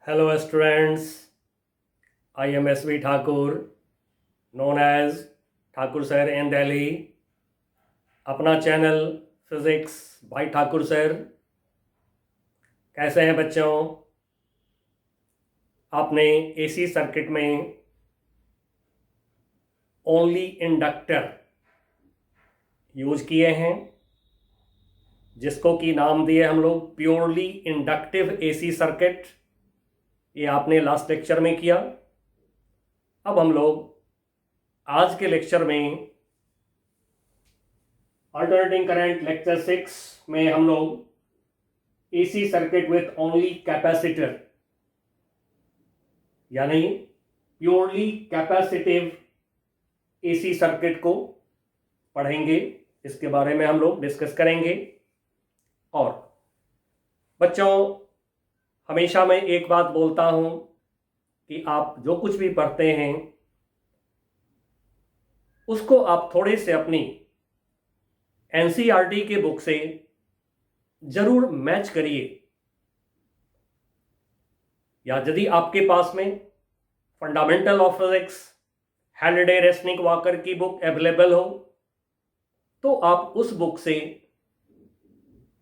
Hello students, I am S.V. Thakur, known as Thakur sir in Delhi. अपना channel physics bye Thakur sir. कैसे हैं बच्चों? आपने एसी सर्किट में ओनली इंडक्टर यूज किए हैं, जिसको कि नाम दिए हम लोग प्योरली इंडक्टिव एसी सर्किट। ये आपने लास्ट लेक्चर में किया। अब हम लोग आज के लेक्चर में अल्टरनेटिंग करंट लेक्चर 6 में हम लोग AC circuit with only capacitor यानी प्योरली कैपेसिटिव एसी सर्किट को पढ़ेंगे। इसके बारे में हम लोग डिस्कस करेंगे। और बच्चों, हमेशा मैं एक बात बोलता हूं कि आप जो कुछ भी पढ़ते हैं उसको आप थोड़े से अपनी एनसीईआरटी के बुक से जरूर मैच करिए, या यदि आपके पास में fundamental of physics Halliday Resnik walker की बुक अवेलेबल हो तो आप उस बुक से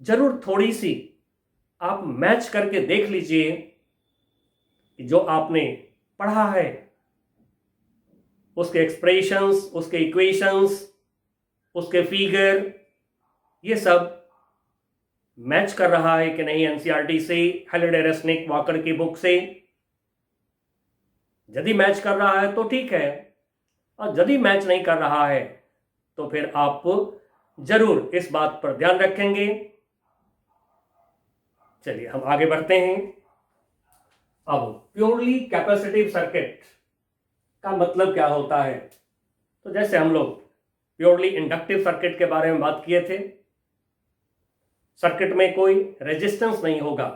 जरूर थोड़ी सी आप मैच करके देख लीजिए कि जो आपने पढ़ा है उसके एक्सप्रेशंस, उसके इक्वेशंस, उसके फिगर, ये सब मैच कर रहा है कि नहीं एनसीईआरटी से, हैलिडे रेसनिक वॉकर की बुक से। यदि मैच कर रहा है तो ठीक है, और यदि मैच नहीं कर रहा है तो फिर आप जरूर इस बात पर ध्यान रखेंगे। चलिए हम आगे बढ़ते हैं। अब प्योरली कैपेसिटिव सर्किट का मतलब क्या होता है? तो जैसे हम लोग प्योरली इंडक्टिव सर्किट के बारे में बात किए थे, सर्किट में कोई रेजिस्टेंस नहीं होगा,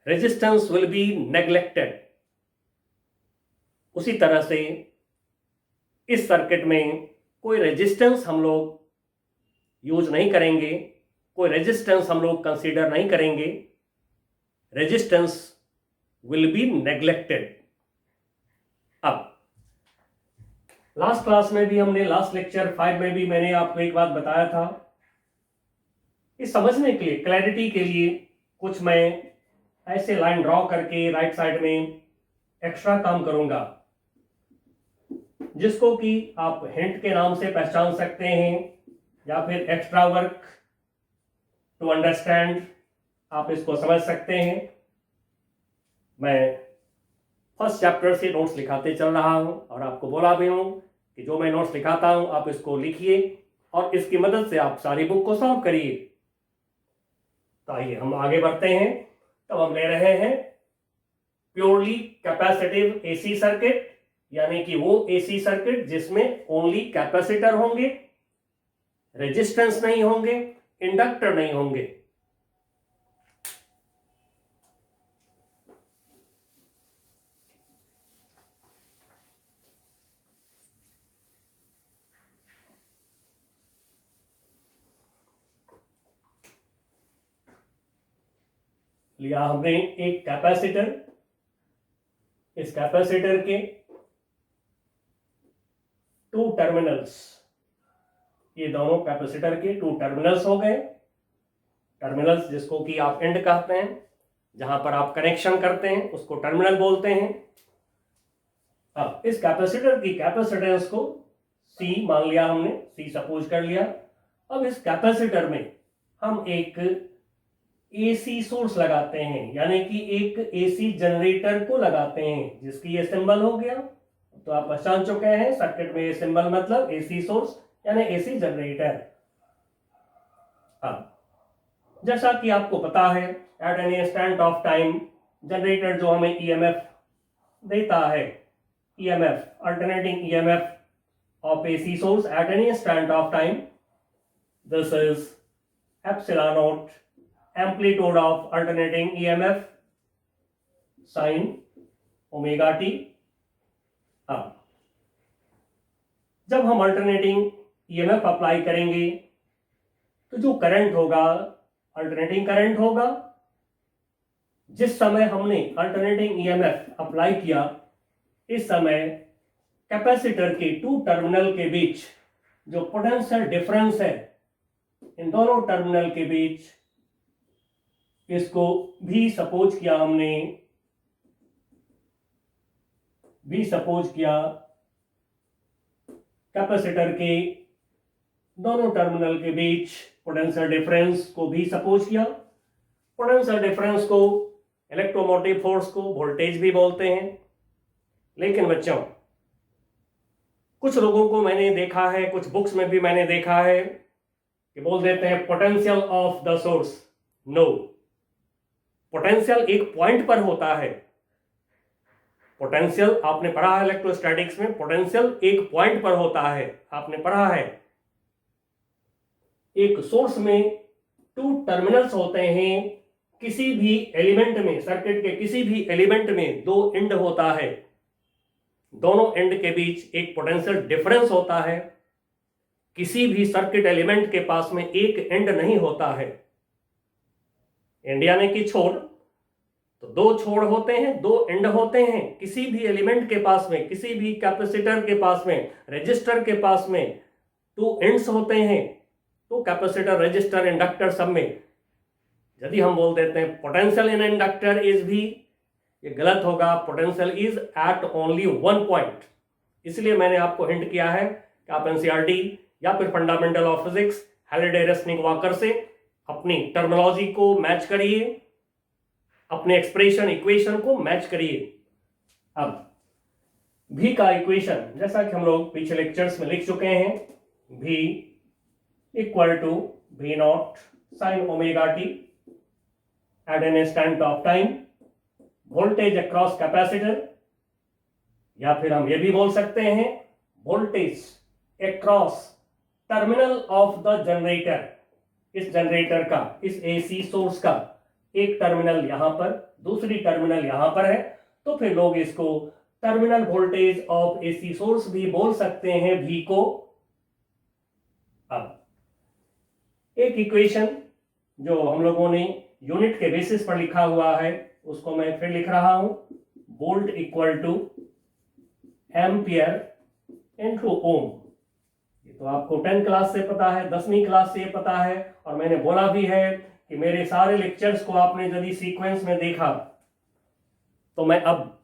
रेजिस्टेंस विल बी नेग्लेक्टेड। उसी तरह से इस सर्किट में कोई रेजिस्टेंस हम लोग यूज नहीं करेंगे, कोई रेजिस्टेंस हम लोग कंसीडर नहीं करेंगे, रेजिस्टेंस विल बी नेग्लेक्टेड। अब लास्ट क्लास में भी हमने, लास्ट लेक्चर 5 में भी मैंने आपको एक बात बताया था। इस समझने के लिए, क्लैरिटी के लिए कुछ मैं ऐसे लाइन ड्रॉ करके राइट साइड में एक्स्ट्रा काम करूंगा, जिसको कि आप हिंट के नाम से पहचान सकते हैं, या फिर एक्स्ट्रा वर्क टू अंडरस्टैंड आप इसको समझ सकते हैं। मैं फर्स्ट चैप्टर से नोट्स लिखाते चल रहा हूं और आपको बोला भी हूं कि जो मैं नोट्स लिखाता हूं आप इसको लिखिए और इसकी मदद से आप सारी बुक को सॉल्व करिए। तो आइए हम आगे बढ़ते हैं। तब हम ले रहे हैं प्योरली कैपेसिटिव एसी सर्किट, यानी कि वो एसी सर्किट जिसमें ओनली कैपेसिटर होंगे, रेजिस्टेंस नहीं होंगे, इंडक्टर नहीं होंगे। लिया हमने एक कैपेसिटर, इस कैपेसिटर के 2 टर्मिनल्स, ये दोनों कैपेसिटर के 2 टर्मिनल्स हो गए। टर्मिनल्स जिसको कि आप एंड कहते हैं, जहां पर आप कनेक्शन करते हैं उसको टर्मिनल बोलते हैं। अब इस कैपेसिटर की कैपेसिटेंस को C मान लिया हमने, C सपोज कर लिया। अब इस कैपेसिटर में हम एक एसी सोर्स लगाते हैं, यानी कि एक एसी जनरेटर को लगाते हैं, जिसकी ये सिंबल हो गया। तो आप पहचान चुके हैं सर्किट में ये सिंबल मतलब एसी सोर्स यानी एसी जनरेटर। अब जैसा कि आपको पता है, at an instant of time generator जो हमें ईएमएफ देता है, EMF alternating EMF of AC source at an instant of time, this is epsilon nought amplitude of alternating EMF sin omega t. अब जब हम अल्टरनेटिंग ईएमएफ अप्लाई करेंगे तो जो करंट होगा अल्टरनेटिंग करंट होगा, जिस समय हमने अल्टरनेटिंग ईएमएफ अप्लाई किया, इस समय कैपेसिटर के टू टर्मिनल के बीच जो पोटेंशियल डिफरेंस है, इन दोनों टर्मिनल के बीच, इसको भी सपोज किया हमने, कैपेसिटर के दोनों टर्मिनल के बीच पोटेंशियल डिफरेंस को भी सपोज किया। पोटेंशियल डिफरेंस को, इलेक्ट्रोमोटिव फोर्स को वोल्टेज भी बोलते हैं। लेकिन बच्चों, कुछ लोगों को मैंने देखा है, कुछ बुक्स में भी मैंने देखा है कि बोल देते हैं potential of the source. No, potential एक पॉइंट पर होता है। पोटेंशियल आपने पढ़ा है इलेक्ट्रोस्टैटिक्स में, पोटेंशियल एक पॉइंट पर होता है, आपने पढ़ा है। एक सोर्स में टू टर्मिनल्स होते हैं, किसी भी एलिमेंट में, सर्किट के किसी भी एलिमेंट में दो एंड होता है, दोनों एंड के बीच एक पोटेंशियल डिफरेंस होता है। किसी भी सर्किट एलिमेंट के पास में एक एंड नहीं होता है। इंडिया ने की छोड़, तो दो छोड़ होते हैं, दो एंड होते हैं। किसी भी एलिमेंट के पास में, किसी भी कैपेसिटर के पास में, रेजिस्टर के पास में टू एंड्स होते हैं। तो कैपेसिटर, रेजिस्टर, इंडक्टर सब में यदि हम बोल देते हैं पोटेंशियल इन इंडक्टर इज भी, ये गलत होगा। Potential is at only one point. इसलिए मैंने आपको हिंट किया है कि आप एनसीईआरटी या फिर fundamental of physics Halliday Resnik walker से अपनी टर्मिनोलॉजी को मैच करिए, अपने एक्सप्रेशन, इक्वेशन को मैच करिए। अब भी का इक्वेशन, जैसा कि हम लोग पीछे लेक्चर्स में लिख चुके हैं, भी equal to V nought sine omega t at an instant of time, voltage across capacitor, या फिर हम ये भी बोल सकते हैं voltage across terminal of the generator. इस जनरेटर का, इस एसी सोर्स का एक टर्मिनल यहां पर, दूसरी टर्मिनल यहां पर है, तो फिर लोग इसको terminal voltage of AC source भी बोल सकते हैं, भी को। अब एक इक्वेशन जो हम लोगों ने यूनिट के बेसिस पर लिखा हुआ है, उसको मैं फिर लिख रहा हूं, volt equal to ampere into ohm. ये तो आपको 10th क्लास से पता है, 10वीं क्लास से ये पता है, और मैंने बोला भी है कि मेरे सारे लेक्चर्स को आपने यदि सीक्वेंस में देखा तो मैं अब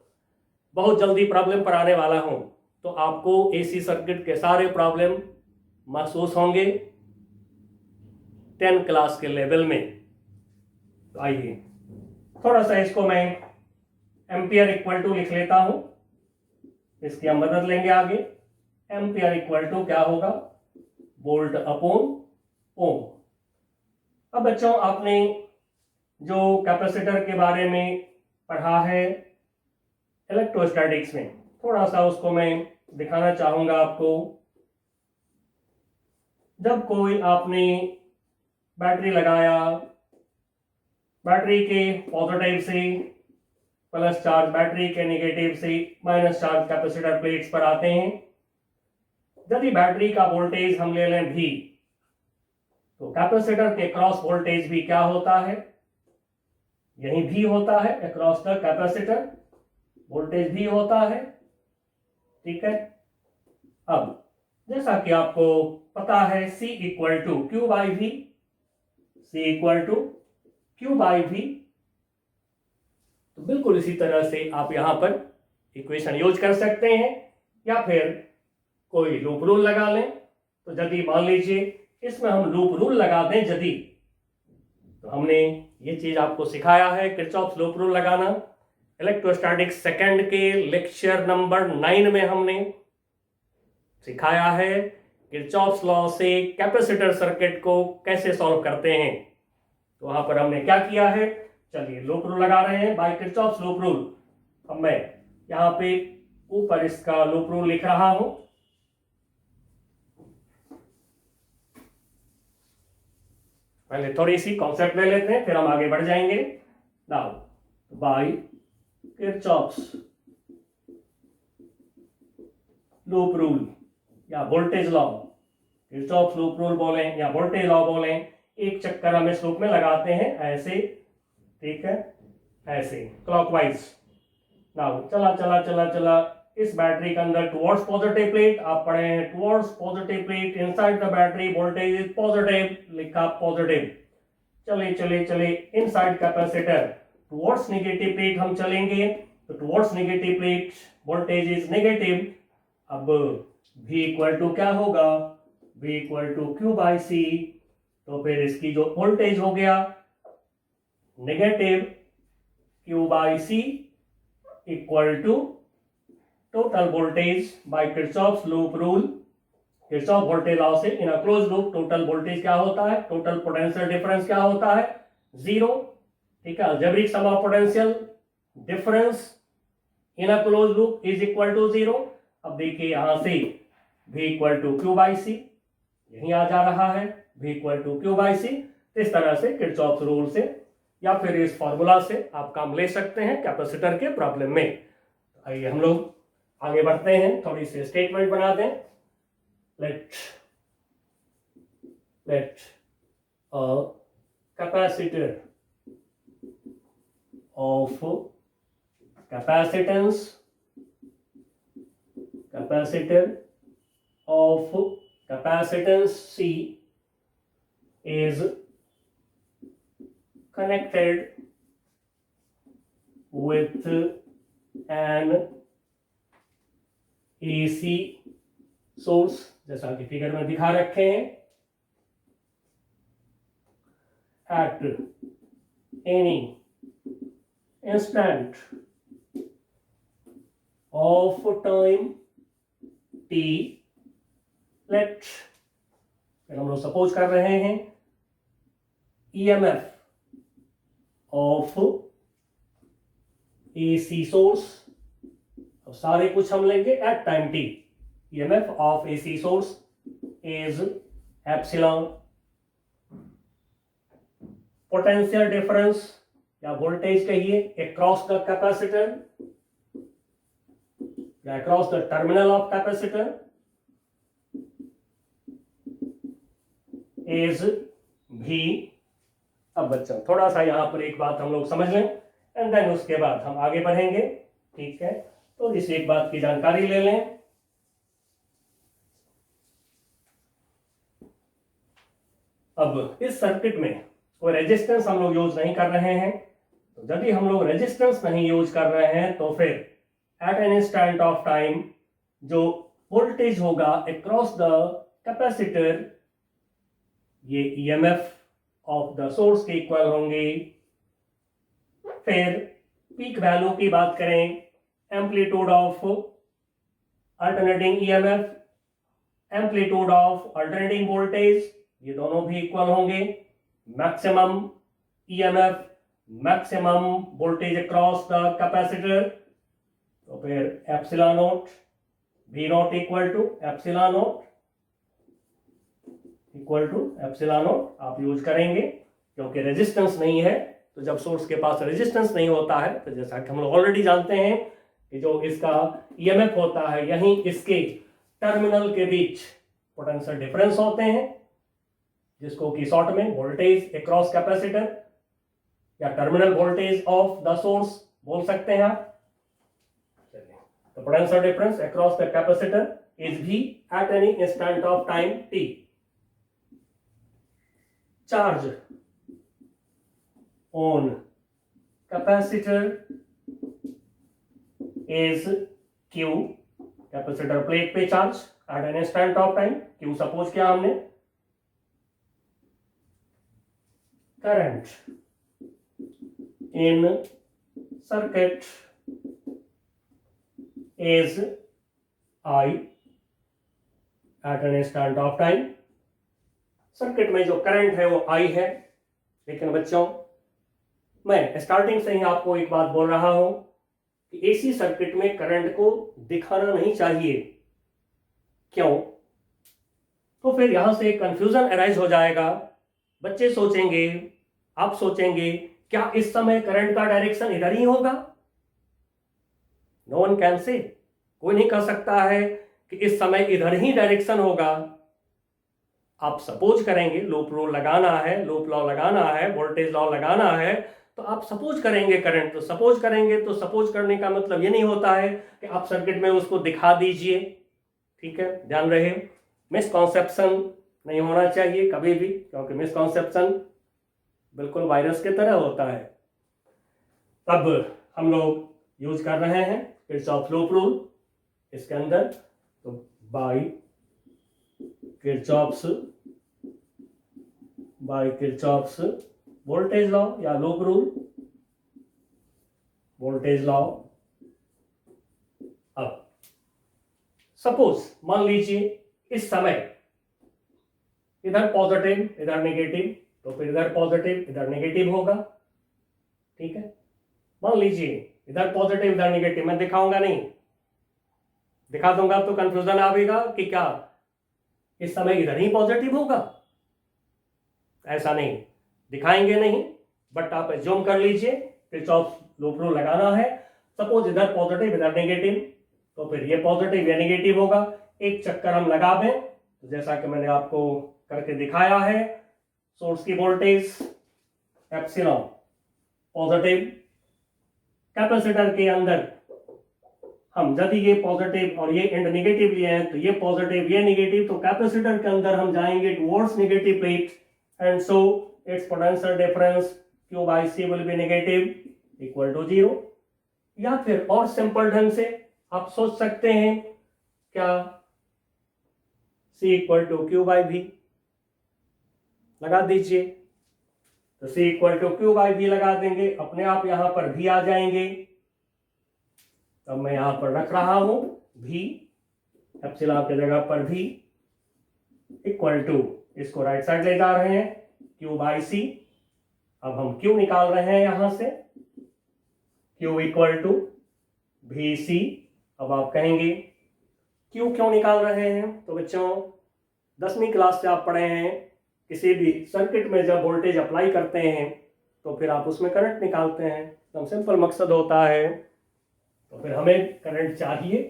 बहुत जल्दी प्रॉब्लम पर आने वाला हूं, तो आपको एसी सर्किट के सारे प्रॉब्लम महसूस होंगे 10th क्लास के लेवल में। तो आइए थोड़ा सा इसको मैं एम्पियर इक्वल टू लिख लेता हूं, इसकी हम मदद लेंगे आगे। एम्पियर इक्वल टू क्या होगा, वोल्ट अपॉन ओम। अब बच्चों, आपने जो कैपेसिटर के बारे में पढ़ा है इलेक्ट्रोस्टैटिक्स में, थोड़ा सा उसको मैं दिखाना चाहूंगा आपको। जब कोई आपने बैटरी लगाया, बैटरी के पॉजिटिव से प्लस चार्ज, बैटरी के नेगेटिव से माइनस चार्ज कैपेसिटर प्लेट्स पर आते हैं। यदि बैटरी का वोल्टेज हम ले लें भी, तो कैपेसिटर के क्रॉस वोल्टेज भी क्या होता है, यही भी होता है, अक्रॉस द कैपेसिटर वोल्टेज भी होता है। ठीक है। अब जैसा कि आपको पता है, C equal to Q by V, C equal to Q by V, तो बिल्कुल इसी तरह से आप यहां पर इक्वेशन यूज कर सकते हैं, या फिर कोई लूप रूल लगा लें। तो यदि मान लीजिए इसमें हम लूप रूल लगा दें, यदि, तो हमने ये चीज आपको सिखाया है किरचॉफ लूप रूल लगाना। इलेक्ट्रोस्टैटिक्स सेकंड के लेक्चर नंबर 9 में हमने सिखाया है किरचॉफ्स लॉ से कैपेसिटर सर्किट को कैसे सॉल्व करते हैं। तो वहां पर हमने क्या किया है, चलिए लूप रूल लगा रहे हैं बाय किरचॉफ्स लूप रूल। अब मैं यहां पे ऊपर इसका लूप रूल लिख रहा हूं। पहले थोड़ी सी कॉन्सेप्ट ले लेते हैं, फिर हम आगे बढ़ जाएंगे। Now by Kirchhoff's loop rule या voltage law, Kirchhoff's loop rule बोले या वोल्टेज लॉ बोले, एक चक्कर हम इस लूप में लगाते हैं ऐसे। ठीक है, ऐसे क्लॉकवाइज। नाउ चला चला चला चला इस बैटरी के अंदर टुवर्ड्स पॉजिटिव प्लेट, आप पढ़े हैं towards positive plate, inside the battery voltage is positive, लिखा पॉजिटिव। चले चले चले inside capacitor towards negative plate हम चलेंगे, तो towards negative plate voltage is negative. अब V इक्वल टू क्या होगा, V equal to Q by C, तो फिर इसकी जो वोल्टेज हो गया negative Q by C equal to total voltage by Kirchhoff's loop rule. Kirchhoff voltage law से in a close loop total voltage क्या होता है, टोटल पोटेंशियल डिफरेंस क्या होता है, जीरो। ठीक है, algebraic sum of potential difference in a close loop is equal to zero. अब देखिए यहां से V equal to Q by C यही आ जा रहा है, V equal to Q by C। इस तरह से किरचॉफ रूल से या फिर इस फॉर्मूला से आप काम ले सकते हैं कैपेसिटर के प्रॉब्लम में। आइए हम लोग आगे बढ़ते हैं, थोड़ी सी स्टेटमेंट बना दें। let a capacitor of capacitance C is connected with an AC source, जैसा कि फिगर में दिखा रखे हैं, at any instant of time t, let, फिर हम लोग सपोज कर रहे हैं EMF ऑफ AC सोर्स। अब सारे कुछ हम लेंगे at time t. EMF of AC source is epsilon, potential difference या voltage कहिए across the capacitor या across the terminal of capacitor is V। अब बच्चों थोड़ा सा यहां पर एक बात हम लोग समझ लें एंड देन उसके बाद हम आगे बढ़ेंगे। ठीक है, तो इस एक बात की जानकारी ले लें। अब इस सर्किट में कोई रेजिस्टेंस हम लोग यूज नहीं कर रहे हैं, तो जब भी हम लोग रेजिस्टेंस नहीं यूज कर रहे हैं तो फिर at an instant of time जो वोल्टेज होगा अक्रॉस द कैपेसिटर, ये EMF ऑफ द सोर्स के इक्वल होंगे। फिर पीक वैल्यू की बात करें, amplitude of alternating EMF, amplitude of alternating voltage, ये दोनों भी इक्वल होंगे। Maximum EMF, maximum voltage across the capacitor, तो फिर epsilon nought V nought equal to epsilon nought आप यूज करेंगे, क्योंकि रेजिस्टेंस नहीं है। तो जब सोर्स के पास रेजिस्टेंस नहीं होता है तो जैसा कि हम लोग ऑलरेडी जानते हैं कि जो इसका EMF होता है यहीं इसके टर्मिनल के बीच पोटेंशियल डिफरेंस होते हैं, जिसको कि शॉर्ट में वोल्टेज अक्रॉस कैपेसिटर या terminal voltage of the source बोल सकते हैं आप। The potential difference across the capacitor is V at any instant of time t. Charge on capacitor is Q. Capacitor plate पे charge at an instant of time Q suppose किया हमने। Current in circuit is I at an instant of time। Circuit में जो current है वो I है, लेकिन बच्चों मैं स्टार्टिंग से ही आपको एक बात बोल रहा हूं कि एसी सर्किट में करंट को दिखाना नहीं चाहिए। क्यों? तो फिर यहां से कंफ्यूजन अराइज हो जाएगा। बच्चे सोचेंगे, आप सोचेंगे, क्या इस समय करंट का डायरेक्शन इधर ही होगा? नो वन कैन से, कोई नहीं कह सकता है कि इस समय इधर ही डायरेक्शन होगा। आप सपोज करेंगे लूप रूल लगाना है, लूप लॉ लगाना है, वोल्टेज लॉ लगाना है, तो आप सपोज करेंगे करंट, तो सपोज करेंगे तो सपोज करने का मतलब ये नहीं होता है कि आप सर्किट में उसको दिखा दीजिए, ठीक है, ध्यान रहे, मिसकॉन्सेप्शन नहीं होना चाहिए कभी भी, क्योंकि मिसकॉन्सेप्शन बिल्कुल वायरस की तरह होता है। अब हम लोग यूज कर रहे हैं किरचॉफ लूप रूल इसके अंदर, तो बाय किरचॉफ्स वोल्टेज लॉ या लूप रूल, वोल्टेज लॉ। अब सपोज मान लीजिए इस समय इधर पॉजिटिव इधर नेगेटिव, तो फिर इधर पॉजिटिव इधर नेगेटिव होगा, ठीक है। मान लीजिए इधर पॉजिटिव इधर नेगेटिव, मैं दिखाऊंगा नहीं, दिखा दूंगा तो कंफ्यूजन आएगा कि क्या इस समय इधर ही पॉजिटिव होगा, ऐसा नहीं, दिखाएंगे नहीं, बट आप एज्यूम कर लीजिए किरचॉफ लूप रूल लगाना है। सपोज इधर पॉजिटिव इधर नेगेटिव, तो फिर ये पॉजिटिव या नेगेटिव होगा। एक चक्कर हम लगा दें, तो जैसा कि मैंने आपको करके दिखाया है, सोर्स की वोल्टेज एप्सिलॉन पॉजिटिव, कैपेसिटर के अंदर हम यदि ये पॉजिटिव और ये एंड नेगेटिव लिए हैं, तो ये पॉजिटिव ये नेगेटिव, तो कैपेसिटर के अंदर हम जाएंगे towards negative plate, and so it's potential difference Q by C will be negative equal to 0। या फिर और सिंपल ढंग से आप सोच सकते हैं क्या, C equal to Q by V लगा दीजिए, तो C equal to Q by V लगा देंगे, अपने आप यहां पर V आ जाएंगे। तो मैं यहां पर रख रहा हूं V, एप्सिलॉन की जगह पर V इक्वल टू, इसको राइट साइड ले जा रहे हैं, Q by C। अब हम Q निकाल रहे हैं यहां से, Q इक्वल टू VC। अब आप कहेंगे Q क्यों निकाल रहे हैं, तो बच्चों 10वीं क्लास से आप पढ़े हैं, किसी भी सर्किट में जब वोल्टेज अप्लाई करते हैं तो फिर आप उसमें करंट निकालते हैं, एकदम सिंपल मकसद होता है। तो फिर हमें करंट चाहिए,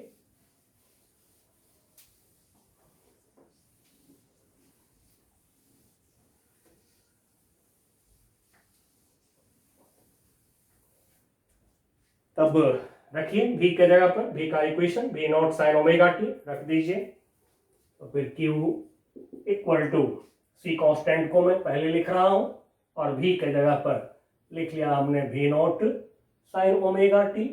तब रखिए V के जगह पर, V का equation V nought sine omega t रख दीजिए, तो फिर Q equal to C constant को मैं पहले लिख रहा हूं, और V के जगह पर लिख लिया हमने V nought sine omega t.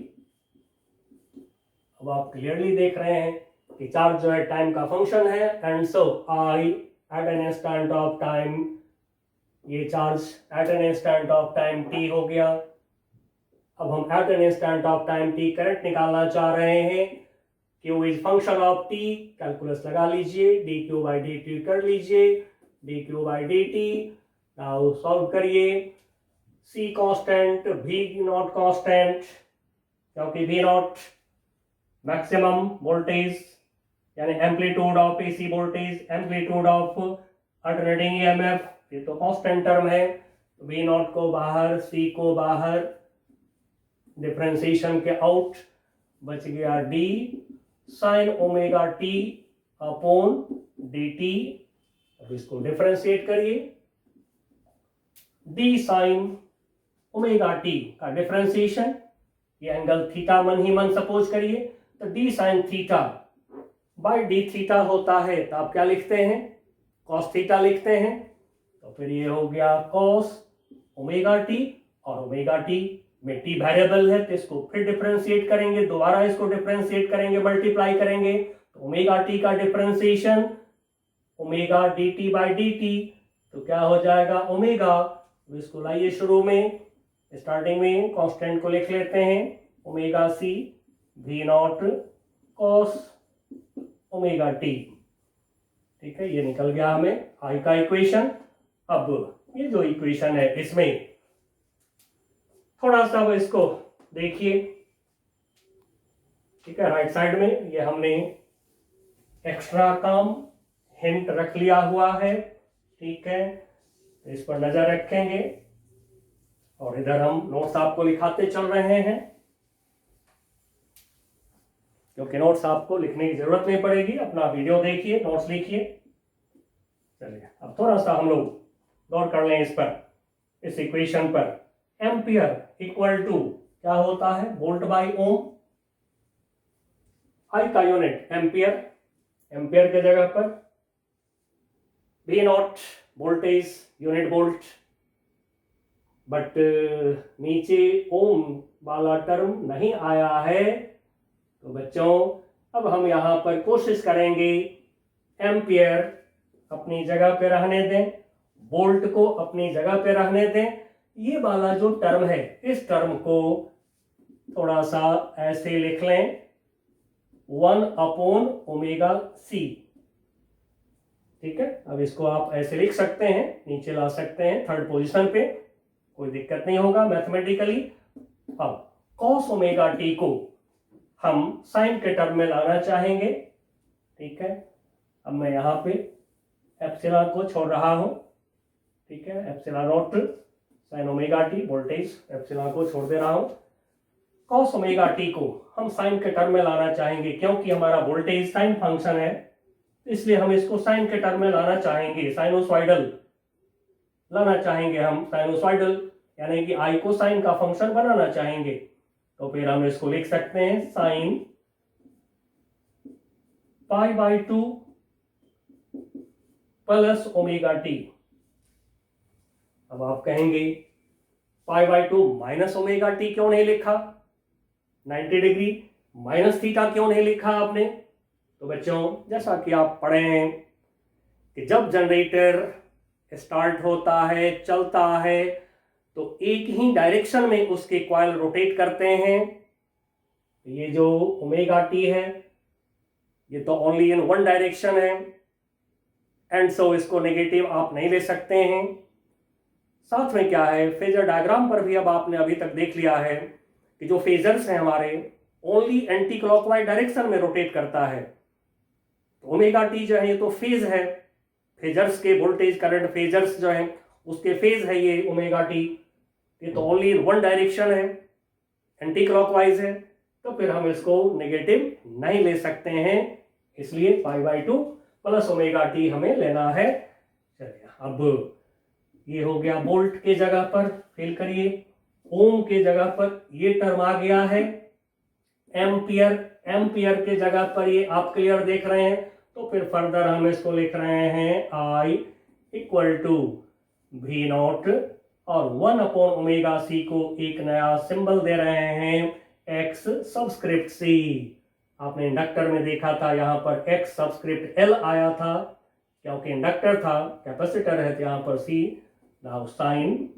अब आप क्लियरली देख रहे हैं कि चार्ज जो है टाइम का फंक्शन है, and so I at an instant of time, ये charge at an instant of time t हो गया। अब हम at an instant of time t current निकालना चाह रहे हैं, Q is function of t, calculus लगा लीजिए, dq by dt कर लीजिए, dq by dt। Now solve करिए, C constant V not constant, क्योंकि V नॉट मैक्सिमम वोल्टेज यानी amplitude of AC voltage, amplitude of alternating EMF, ये तो constant term है। V नॉट को बाहर, C को बाहर, डिफरेंशिएशन के आउट, बच गया d sine omega t upon dt। अब इसको डिफरेंशिएट करिए, d साइन ओमेगा t का डिफरेंशिएशन, ये एंगल थीटा मन ही मन सपोज करिए, तो d sine theta by d theta होता है, तो आप क्या लिखते हैं, cos थीटा लिखते हैं, तो फिर ये हो गया cos ओमेगा t, और ओमेगा t में t वेरिएबल है तो इसको फिर डिफरेंशिएट करेंगे, दोबारा इसको डिफरेंशिएट करेंगे, मल्टीप्लाई करेंगे, तो ओमेगा t का differentiation omega dt by dt, तो क्या हो जाएगा ओमेगा। तो इसको लाइए शुरू में, स्टार्टिंग में कांस्टेंट को लिख लेते हैं, omega c v not cos omega t, ठीक है, ये निकल गया हमें I का इक्वेशन। अब ये जो इक्वेशन है इसमें थोड़ा सा अब इसको देखिए, ठीक है, राइट साइड में ये हमने एक्स्ट्रा काम हिंट रख लिया हुआ है, ठीक है, इस पर नजर रखेंगे, और इधर हम नोट्स आपको लिखाते चल रहे हैं, क्योंकि नोट्स आपको लिखने की जरूरत नहीं पड़ेगी, अपना वीडियो देखिए, नोट्स लिखिए। चलिए अब थोड़ा सा हम लोग गौर कर लें इस पर, इस इक्वेशन पर, एम्पियर इक्वल टू क्या होता है, वोल्ट बाई ओम। आई का यूनिट एम्पियर, एम्पियर के जगह पर V not voltage unit volt, but नीचे ओम वाला टर्म नहीं आया है, तो बच्चों अब हम यहां पर कोशिश करेंगे एम्पियर अपनी जगह पे रहने दें, वोल्ट को अपनी जगह पे रहने दें। ये वाला जो टर्म है इस टर्म को थोड़ा सा ऐसे लिख लें, 1/ω/c। ठीक है, अब इसको आप ऐसे लिख सकते हैं, नीचे ला सकते हैं थर्ड पोजीशन पे, कोई दिक्कत नहीं होगा मैथमेटिकली। अब cos ω t को हम साइन के टर्म में लाना चाहेंगे। ठीक है, अब मैं यहाँ पे एप्सिलॉन को छोड़ रहा हूं। ठीक है, epsilon naught sine ω t voltage epsilon को छोड़ दे रहा हूं। cos ω t को हम साइन के टर्म में लाना चाहेंगे, क्योंकि हमारा वोल्टेज साइन फंक्शन है, इसलिए हम इसको साइन के टर्म में लाना चाहेंगे, साइनोसॉइडल लाना चाहेंगे हम, साइनोसॉइडल यानी कि आई को साइन का फंक्शन बनाना चाहेंगे। तो फिर हम इसको लिख सकते हैं साइन π/2 प्लस ω t। अब आप कहेंगे π/2 माइनस ω t क्यों नहीं लिखा, 90 डिग्री माइनस थीटा क्यों नहीं लिखा आपने। तो बच्चों जैसा कि आप पढ़े हैं कि जब जनरेटर स्टार्ट होता है, चलता है, तो एक ही डायरेक्शन में उसके कॉइल रोटेट करते हैं। ये जो ω t है ये तो ओनली इन वन डायरेक्शन है, एंड सो इसको नेगेटिव आप नहीं ले सकते हैं। साथ में क्या है, फेजर डायग्राम पर भी अब आपने अभी तक देख लिया है कि जो फेजर्स हैं हमारे ओनली एंटी क्लॉकवाइज डायरेक्शन में रोटेट करता है। तो ω t जो है ये तो फेज है, फेजर्स के वोल्टेज करंट फेजर्स जो है उसके फेज है ये ω t, ये तो ओनली इन वन डायरेक्शन है, एंटी क्लॉकवाइज है, तो फिर हम इसको नेगेटिव नहीं ले सकते हैं, इसलिए π/2 प्लस ω t हमें लेना है। चलिए अब ये हो गया वोल्ट के जगह पर, फिल करिए ओम के जगह पर ये टर्म आ गया है, एम्पियर, एम्पियर के जगह पर ये आप क्लियर देख रहे हैं। तो फिर फर्दर हम इसको लिख रहे हैं I equal to V nought और 1/ω/c को एक नया सिंबल दे रहे हैं x सबस्क्रिप्ट c। आपने इंडक्टर में देखा था यहाँ पर x सबस्क्रिप्ट l आया था, क्योंकि इंडक्टर था, कैपेसिटर है, तो यहाँ पर c नाउ साइन,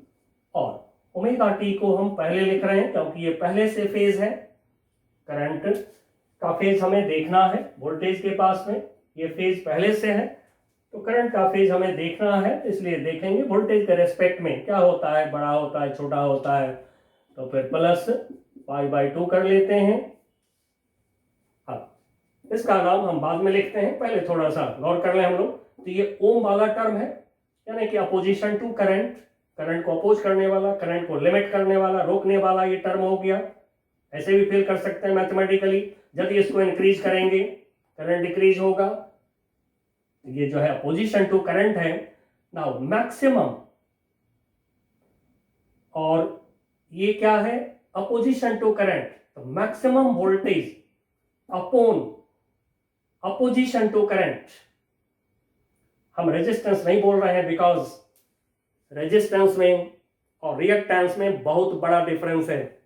और ω/t को हम पहले लिख रहे हैं क्योंकि ये पहले से फेज है, करंट का फेज हमें देखना है, वोल्टेज के पास में ये फेज पहले से है, तो करंट का फेज हमें देखना है, इसलिए देखेंगे वोल्टेज के रेस्पेक्ट में क्या होता है, बड़ा होता है, छोटा होता है। तो फिर प्लस π/2 कर लेते हैं। अब इसका नाम हम बाद में लिखते हैं, पहले थोड़ा सा गौर कर लें हम लोग। तो ये ओम वाला टर्म है, यानी कि अपोजिशन टू करंट, करंट को अपोज करने वाला, करंट को लिमिट करने वाला, रोकने वाला ये टर्म हो गया। ऐसे भी फिल कर सकते हैं मैथमेटिकली, यदि इसको इंक्रीज करेंगे करंट डिक्रीज होगा, ये जो है अपोजिशन टू करंट है। नाउ मैक्सिमम, और ये क्या है, अपोजिशन टू करंट, तो maximum voltage upon opposition to current. हम रेजिस्टेंस नहीं बोल रहे हैं, बिकॉज रेजिस्टेंस में और रिएक्टेंस में बहुत बड़ा डिफरेंस है,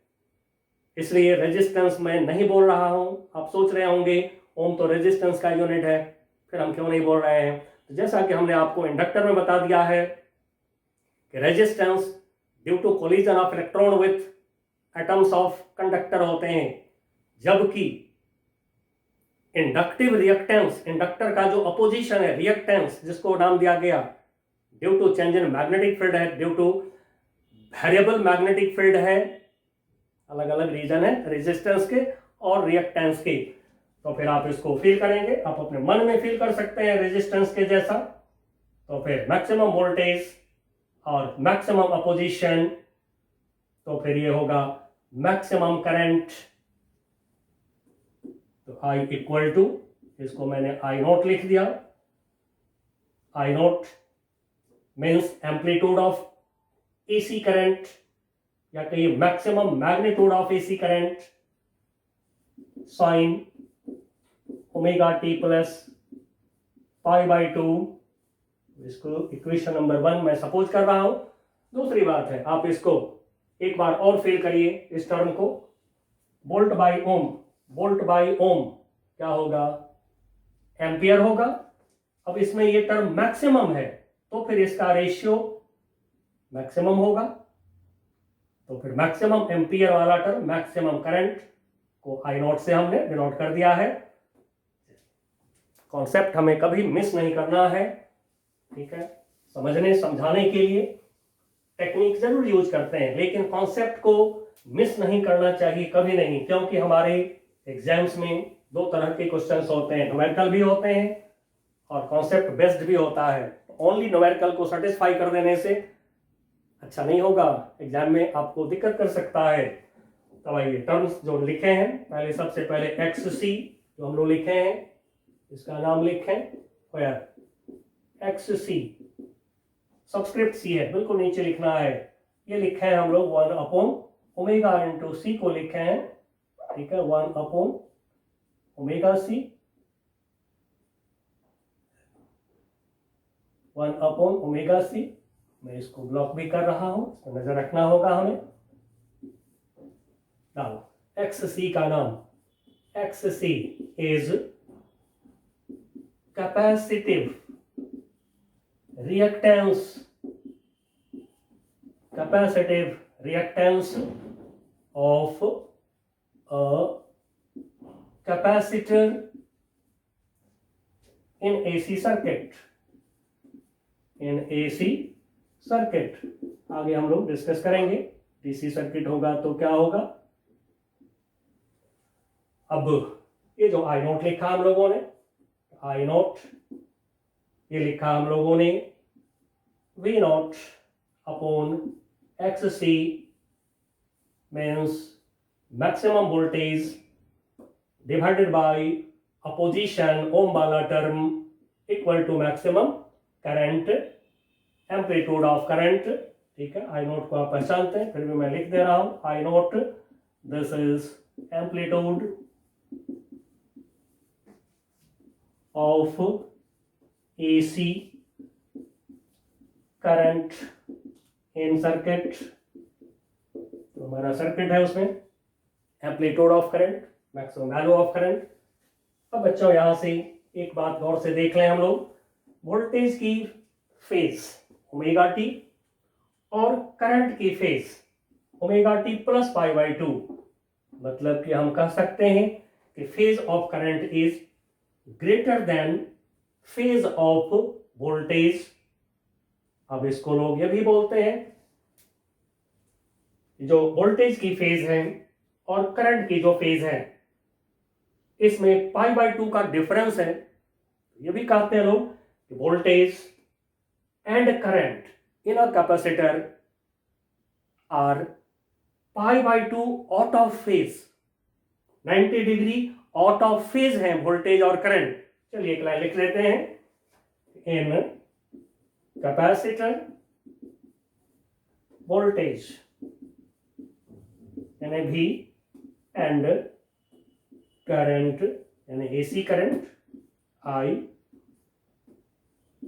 इसलिए रेजिस्टेंस में नहीं बोल रहा हूं। आप सोच रहे होंगे ओम तो रेजिस्टेंस का यूनिट है, फिर हम क्यों नहीं बोल रहे हैं। तो जैसा कि हमने आपको इंडक्टर में बता दिया है कि resistance due to collision of electron with atoms of conductor होते हैं, जबकि इंडक्टिव रिएक्टेंस, इंडक्टर का जो अपोजिशन है रिएक्टेंस, जिसको नाम दिया गया due to change in magnetic field है, due to variable magnetic field है, अलग अलग रीजन है रेजिस्टेंस के और रिएक्टेंस के। तो फिर आप इसको फील करेंगे, आप अपने मन में फील कर सकते हैं रेजिस्टेंस के जैसा। तो फिर मैक्सिमम वोल्टेज और मैक्सिमम अपोजिशन, तो फिर ये होगा मैक्सिमम करंट। तो I इक्वल टू, इसको मैंने I नोट लिख दिया, I note means amplitude of AC current, या कहिए maximum magnitude of AC current sign omega t plus pi by to, इसको इक्वेशन नंबर 1 मैं सपोज कर रहा हूं। दूसरी बात है, आप इसको एक बार और फिल करिए इस टर्म को, volt by ohm, volt by ohm क्या होगा, एम्पियर होगा। अब इसमें ये टर्म मैक्सिमम है तो फिर इसका रेशियो मैक्सिमम होगा, तो फिर मैक्सिमम एम्पियर वाला टर्म, मैक्सिमम करंट को आई नॉट से हमने डिनोट कर दिया है। कॉन्सेप्ट हमें कभी मिस नहीं करना है, ठीक है। समझने समझाने के लिए टेक्निक जरूर यूज करते हैं, लेकिन कॉन्सेप्ट को मिस नहीं करना चाहिए कभी नहीं, क्योंकि हमारे एग्जाम्स में 2 तरह के क्वेश्चंस होते हैं, न्यूमेरिकल भी होते हैं और कॉन्सेप्ट बेस्ड भी होता है। ओनली न्यूमेरिकल को सेटिस्फाई कर देने से अच्छा नहीं होगा, एग्जाम में आपको दिक्कत कर सकता है। तो आइए टर्म्स जो लिखे हैं, पहले सबसे पहले एक्स सी जो हम लोग लिखे हैं, इसका नाम लिखें एक्स सी, सबस्क्रिप्ट सी है, बिल्कुल नीचे लिखना है। ये लिखे हैं हम लोग 1 अपॉन ओमेगा इंटू सी को लिखे हैं, ठीक है, 1 upon omega C, 1 upon omega C. मैं इसको ब्लॉक भी कर रहा हूं, इसको नजर रखना होगा हमें। नाउ एक्स सी का नाम, X C is capacitive reactance, capacitive reactance of a capacitor in AC circuit, in AC circuit। आगे हम लोग डिस्कस करेंगे। डीसी सर्किट होगा तो क्या होगा। अब ये जो आई नोट लिखा हम लोगों ने, आई नोट ये लिखा हम लोगों ने V naught upon X C means maximum voltage divided by opposition ohm वाला term equal to maximum current, amplitude of current, ठीक है। आई नोट को आप पहचानते हैं, फिर भी मैं लिख दे रहा हूं, I naught this is amplitude of AC current in circuit, तो हमारा सर्किट है उसमें amplitude of current, maximum value of current. अब बच्चों यहां से एक बात गौर से देख लें हम लोग, वोल्टेज की फेज ओमेगा टी और करंट की phase omega t plus pi by to, मतलब कि हम कह सकते हैं कि phase of current is greater than phase of voltage. अब इसको लोग ये भी बोलते हैं, जो वोल्टेज की फेज है और करंट की जो फेज है इसमें पाई बाई टू का डिफरेंस है। ये भी कहते हैं लोग कि voltage and current in a capacitor are pi by two out of phase, 90 degree out of phase है वोल्टेज और करंट। चलिए एक लाइन लिख लेते हैं, इन कैपेसिटर वोल्टेज यानी V एंड करंट यानी AC current I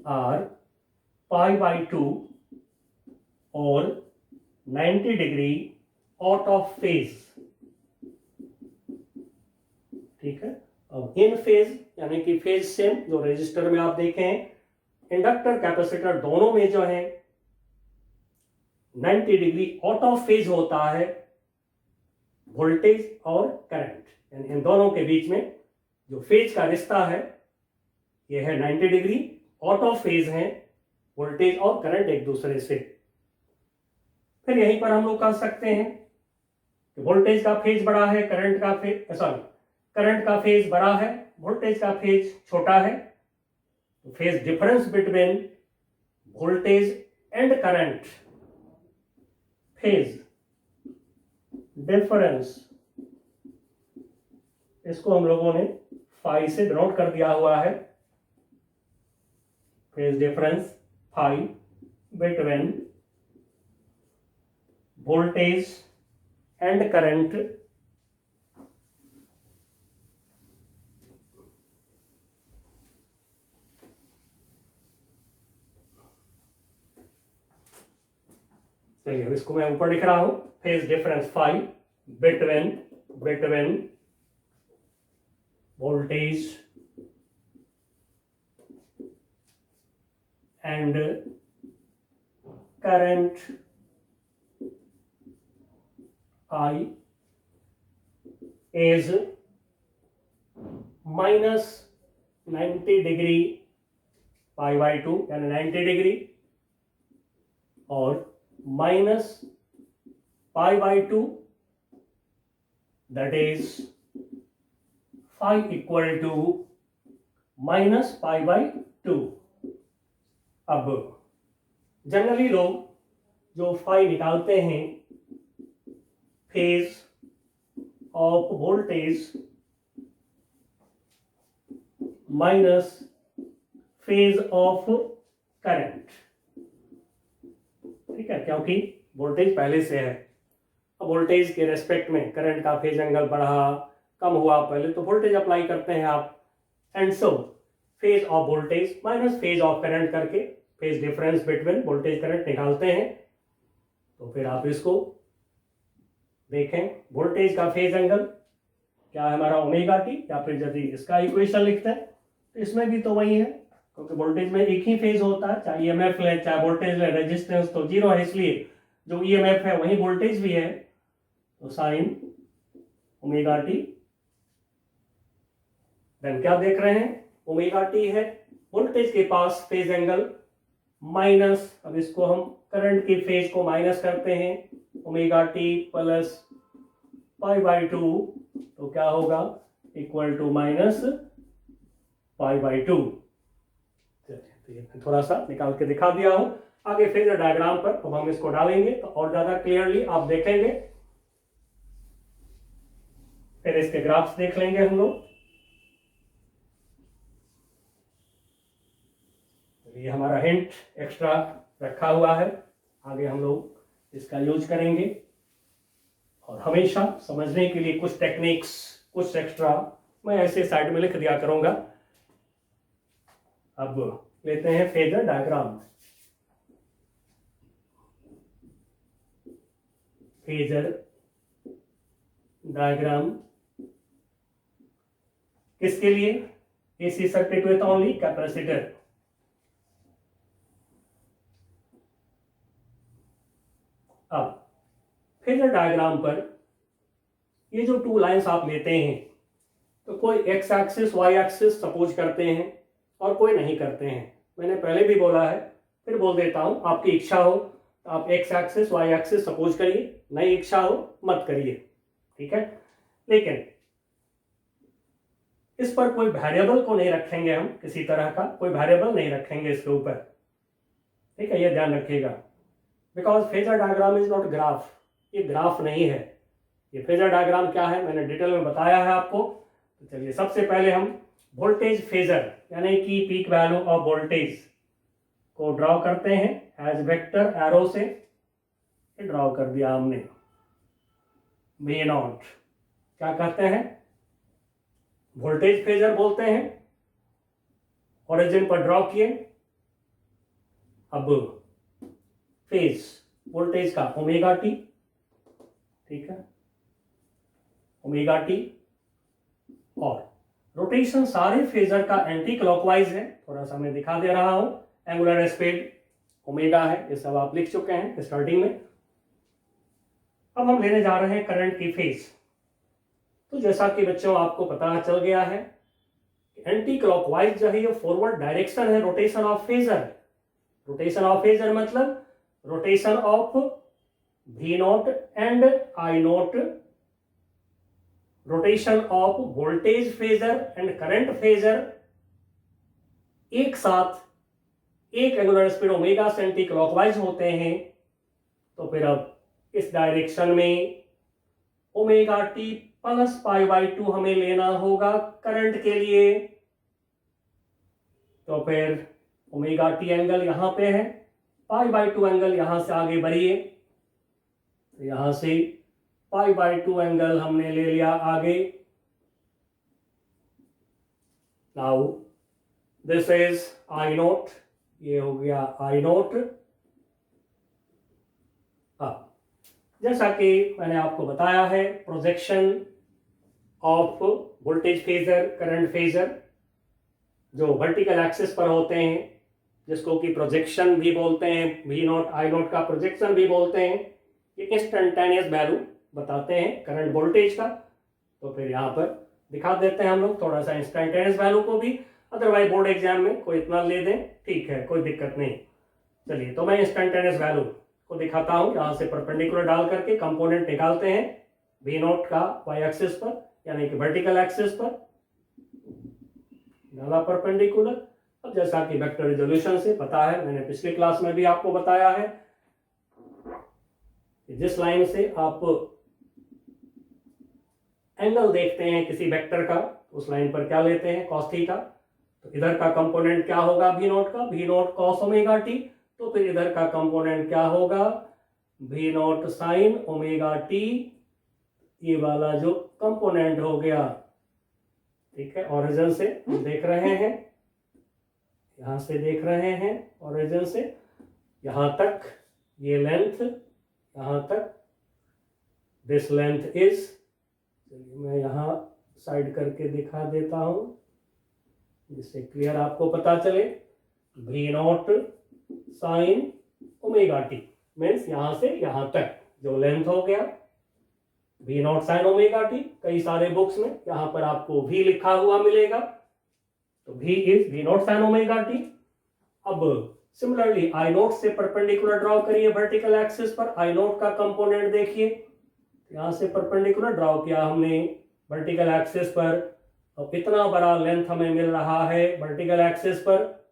are pi by two और 90 डिग्री आउट ऑफ फेज, ठीक है। अब इन फेज यानी कि फेज सेम, जो रजिस्टर में आप देखें इंडक्टर कैपेसिटर दोनों में जो है 90 डिग्री आउट ऑफ फेज होता है वोल्टेज और करंट, यानी इन दोनों के बीच में जो फेज का रिश्ता है यह है 90 डिग्री आउट ऑफ फेज है वोल्टेज और करंट एक दूसरे से। फिर यहीं पर हम लोग कह सकते हैं कि वोल्टेज का फेज बड़ा है, करंट का फेज बड़ा है, वोल्टेज का फेज छोटा है। तो phase difference between voltage and current, phase difference, इसको हम लोगों ने फाई से डिनोट कर दिया हुआ है। Phase difference phi between voltage and current चलिए इसको मैं ऊपर लिख रहा हूं, phase difference phi between voltage and current I is minus 90 degree pi by 2 यानी 90 डिग्री और minus pi by 2 that is phi equal to minus pi by 2। अब जनरली लोग जो फाई निकालते हैं phase of voltage minus phase of current, ठीक है, क्योंकि वोल्टेज पहले से है। अब वोल्टेज के रेस्पेक्ट में करंट का फेज एंगल बढ़ा कम हुआ, पहले तो वोल्टेज अप्लाई करते हैं आप, and so phase of voltage minus phase of current करके phase difference between voltage current निकालते हैं। तो फिर आप इसको देखें, वोल्टेज का फेज एंगल क्या है हमारा ओमेगा टी, या फिर यदि इसका इक्वेशन लिखते हैं तो इसमें भी तो वही है, क्योंकि वोल्टेज में एक ही फेज होता है, चाहे ईएमएफ ले चाहे वोल्टेज ले, रेजिस्टेंस तो जीरो है, इसलिए जो ईएमएफ है वही वोल्टेज भी है, तो साइन ओमेगा टी। देन क्या देख रहे हैं, ओमेगा टी है वोल्टेज के पास फेज एंगल माइनस, अब इसको हम करंट के फेज को माइनस करते हैं, omega t plus pi by 2, तो क्या होगा equal to minus pi by 2। थोड़ा सा निकाल के दिखा दिया हूं, आगे फेजर डायग्राम पर अब हम इसको डालेंगे तो और ज्यादा क्लियरली आप देखेंगे, फिर इसके ग्राफ्स देख लेंगे हम लोग। ये हमारा हिंट एक्स्ट्रा रखा हुआ है, आगे हम लोग इसका यूज करेंगे, और हमेशा समझने के लिए कुछ टेक्निक्स कुछ एक्स्ट्रा मैं ऐसे साइड में लिख दिया करूंगा। अब लेते हैं फेजर डायग्राम। फेजर डायग्राम किसके लिए, AC circuit with only capacitor. अब फेजर डायग्राम पर ये जो टू लाइंस आप लेते हैं, तो कोई X axis Y axis suppose करते हैं और कोई नहीं करते हैं। मैंने पहले भी बोला है, फिर बोल देता हूं, आपकी इच्छा हो तो आप X axis Y axis suppose करिए, नहीं इच्छा हो मत करिए, ठीक है। लेकिन इस पर कोई वेरिएबल को नहीं रखेंगे हम, किसी तरह का कोई वेरिएबल नहीं रखेंगे इसके ऊपर, ठीक है, ये ध्यान रखिएगा। Because phasor diagram is not graph, ये ग्राफ नहीं है। ये फेजर डायग्राम क्या है मैंने डिटेल में बताया है आपको। तो चलिए सबसे पहले हम वोल्टेज फेजर यानी कि पीक वैल्यू ऑफ वोल्टेज को ड्रॉ करते हैं एज वेक्टर एरो से। ड्रॉ कर दिया हमने, वी नॉट क्या कहते हैं, वोल्टेज फेजर बोलते हैं। ओरिजिन पर ड्रॉ किए, अब फेज वोल्टेज का ओमेगा टी, ठीक है, ओमेगा टी, और रोटेशन सारे फेजर का एंटी क्लॉकवाइज है, थोड़ा सा मैं दिखा दे रहा हूं। एंगुलर स्पीड ओमेगा है, ये सब आप लिख चुके हैं स्टार्टिंग में। अब हम लेने जा रहे हैं करंट की फेज। तो जैसा कि बच्चों आपको पता चल गया है, एंटी क्लॉकवाइज जो है ये फॉरवर्ड डायरेक्शन है rotation of phasor. Rotation of phasor मतलब rotation of V naught and I naught, rotation of voltage phasor and current phasor एक साथ एक एंगुलर स्पीड ओमेगा से एंटी क्लॉकवाइज होते हैं। तो फिर अब इस डायरेक्शन में omega t plus pi by 2 हमें लेना होगा करंट के लिए। तो फिर ओमेगा टी एंगल यहां पे है, पाई बाई 2 एंगल यहां से आगे बढ़िए, तो यहां से π/2 एंगल हमने ले लिया आगे। नाउ दिस इज I0, ये हो गया I0। जैसा कि मैंने आपको बताया है, projection of voltage phasor, current phasor जो वर्टिकल एक्सिस पर होते हैं, जिसको कि प्रोजेक्शन भी बोलते हैं, V0 I0 का प्रोजेक्शन भी बोलते हैं, ये इंस्टेंटेनियस वैल्यू बताते हैं करंट वोल्टेज का। तो फिर यहाँ पर दिखा देते हैं हम लोग थोड़ा सा इंस्टेंटेनियस वैल्यू को भी, अदरवाइज बोर्ड एग्जाम में कोई इतना ले दें ठीक है, कोई दिक्कत नहीं। चलिए, तो मैं इंस्टेंटेनियस वैल्यू को दिखाता हूँ। यहाँ से परपेंडिकुलर डाल करके कंपोनेंट निकालते हैं V0 का y एक्सिस पर, यानी कि वर्टिकल एक्सिस पर डाला परपेंडिकुलर। अब जैसा कि वेक्टर रिजोल्यूशन से पता है, मैंने पिछले क्लास में भी आपको बताया है, जिस लाइन से आप एंगल देखते हैं किसी वेक्टर का, उस लाइन पर क्या लेते हैं, cos थीटा। तो इधर का कंपोनेंट क्या होगा V0 का, V0 cos ओमेगा टी। तो फिर इधर का कंपोनेंट क्या होगा, V0 sin ओमेगा टी। ये वाला जो कंपोनेंट हो गया, ठीक है, ओरिजिन से देख रहे हैं, यहां से देख रहे हैं ओरिजिन से यहां तक, ये लेंथ यहां तक, दिस लेंथ इज, चलिए मैं यहां साइड करके दिखा देता हूं जिससे क्लियर आपको पता चले। V0 sin omega T means यहां से यहां तक जो लेंथ हो गया, V0 sin ओमेगा टी। कई सारे बुक्स में यहां पर आपको V लिखा हुआ मिलेगा, तो V is V0 sin omega t. अब सिमिलरली I0 से परपेंडिकुलर ड्रॉ करिए वर्टिकल एक्सिस पर। I0 का कंपोनेंट देखिए, यहां से परपेंडिकुलर ड्रॉ किया हमने वर्टिकल एक्सिस पर, अब इतना बड़ा लेंथ हमें मिल रहा है वर्टिकल एक्सिस पर,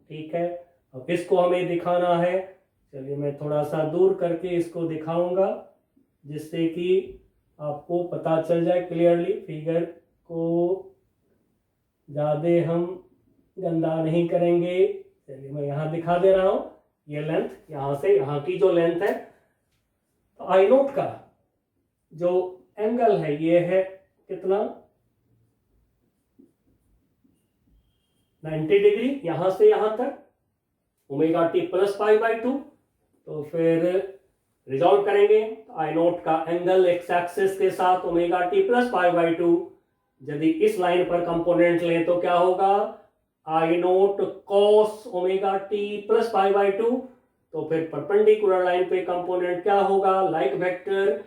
ठीक है। अब इसको हमें दिखाना है, चलिए मैं थोड़ा सा दूर करके इसको दिखाऊंगा जिससे कि आपको पता चल जाए क्लियरली। फिगर को ज्यादा हम गंदा नहीं करेंगे, चलिए मैं यहां दिखा दे रहा हूं। ये लेंथ यहां से यहां की जो लेंथ है, तो I0 का जो एंगल है ये है कितना, 90 डिग्री यहां से यहां तक, ओमेगा टी प्लस π/2। तो फिर रिजॉल्व करेंगे, I0 का एंगल एक्स एक्सिस के साथ ओमेगा टी प्लस π/2। यदि इस लाइन पर कंपोनेंट लें तो क्या होगा, I0 cos omega t plus π/2। तो फिर परपेंडिकुलर लाइन पे कंपोनेंट क्या होगा, लाइक वेक्टर,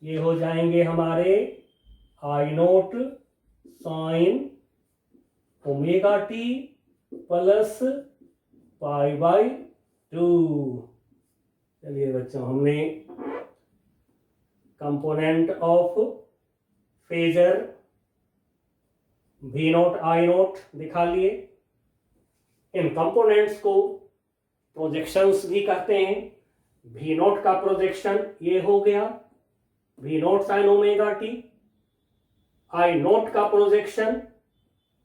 ये हो जाएंगे हमारे I0 sin omega t plus π/2। चलिए बच्चों, हमने component of phasor V0 I0 दिखा लिए। इन कंपोनेंट्स को प्रोजेक्शंस भी कहते हैं। V0 का प्रोजेक्शन ये हो गया, V0 sin omega T. I0 का प्रोजेक्शन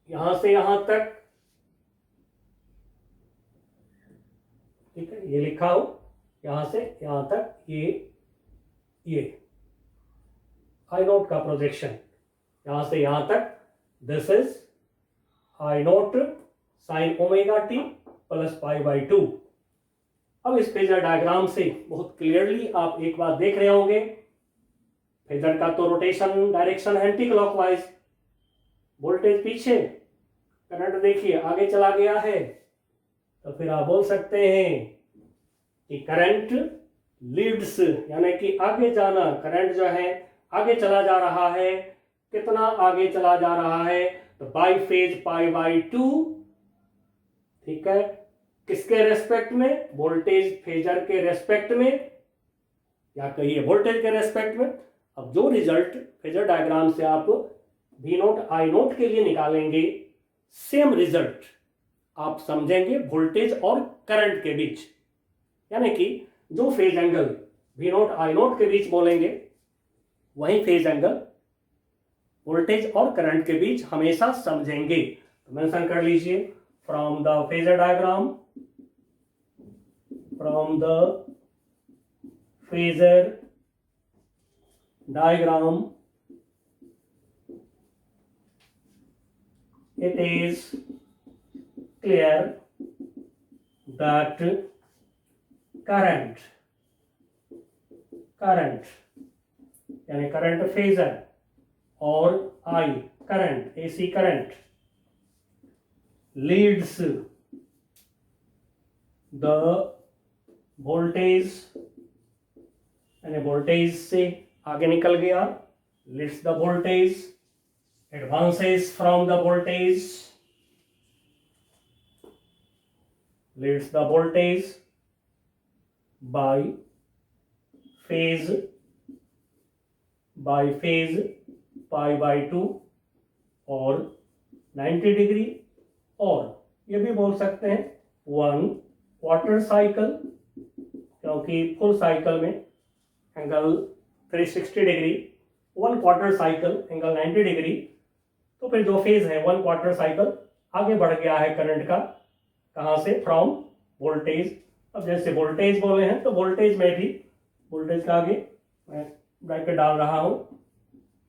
यहां से यहां तक, ठीक है, ये लिखा हो, यहां से यहां तक, ये I0 का प्रोजेक्शन यहां से यहां तक, this is I0 sin omega t plus π/2। अब इस फेजर डायग्राम से बहुत क्लियरली आप एक बात देख रहे होंगे, फेजर का तो rotation direction anti clockwise, voltage पीछे, करंट देखिए आगे चला गया है। तो फिर आप बोल सकते हैं कि करंट लीड्स, यानी कि आगे जाना, करंट जो है आगे चला जा रहा है। कितना आगे चला जा रहा है, तो बाई फेज π/2, ठीक है। किसके रेस्पेक्ट में, वोल्टेज फेजर के रेस्पेक्ट में, या कहिए वोल्टेज के रेस्पेक्ट में। अब जो रिजल्ट फेजर डायग्राम से आप V0 I0 के लिए निकालेंगे, सेम रिजल्ट आप समझेंगे वोल्टेज और करंट के बीच, यानी कि जो फेज एंगल V0 I0 के बीच बोलेंगे, वही फेज एंगल वोल्टेज और करंट के बीच हमेशा समझेंगे। तो मेंशन कर लीजिए, from the phasor diagram, from the phasor diagram, it is clear that current यानी करंट फेजर और I current AC current leads the voltage यानी वोल्टेज से आगे निकल गया, leads the voltage, advances from the voltage, leads the voltage by phase pi by 2 और 90 degree, और ये भी बोल सकते हैं 1 क्वार्टर साइकिल, क्योंकि फुल साइकिल में angle 360 degree, 1 quarter cycle angle 90 degree, तो फिर जो फेज है 1 क्वार्टर साइकिल आगे बढ़ गया है करंट का, कहाँ से, फ्रॉम वोल्टेज। अब जैसे वोल्टेज बोले हैं तो वोल्टेज में भी, वोल्टेज का आगे मैं ब्रैकेट डाल रहा हूं,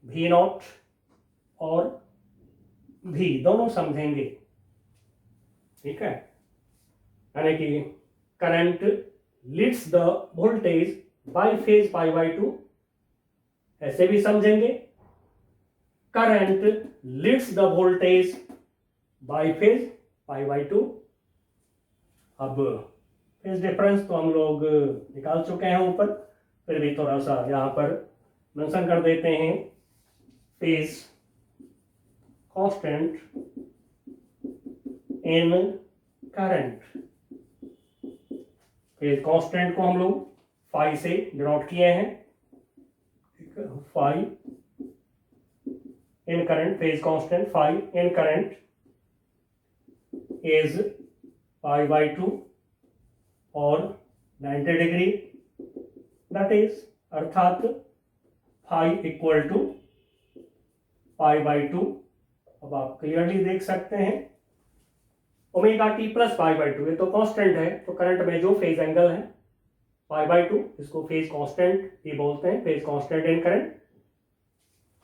V नॉट और V दोनों समझेंगे, ठीक है। यानी कि current leads the voltage bye phase pi by 2, ऐसे भी समझेंगे, current leads the voltage bye phase pi by 2। अब फेज डिफरेंस तो हम लोग निकाल चुके हैं ऊपर, फिर भी थोड़ा सा यहाँ पर मेंशन कर देते हैं, phase constant in current, phase constant को हम लोग फाई से डिनोट किए हैं, phi in current, phase constant phi in current is pi by 2 और 90 डिग्री, दैट इज अर्थात phi equal to pi by 2। अब आप क्लियरली देख सकते हैं omega t plus pi by 2, ये तो कांस्टेंट है, तो करंट में जो फेज एंगल है पाई बाय 2, इसको फेज कांस्टेंट ही बोलते हैं, फेज कांस्टेंट इन करंट।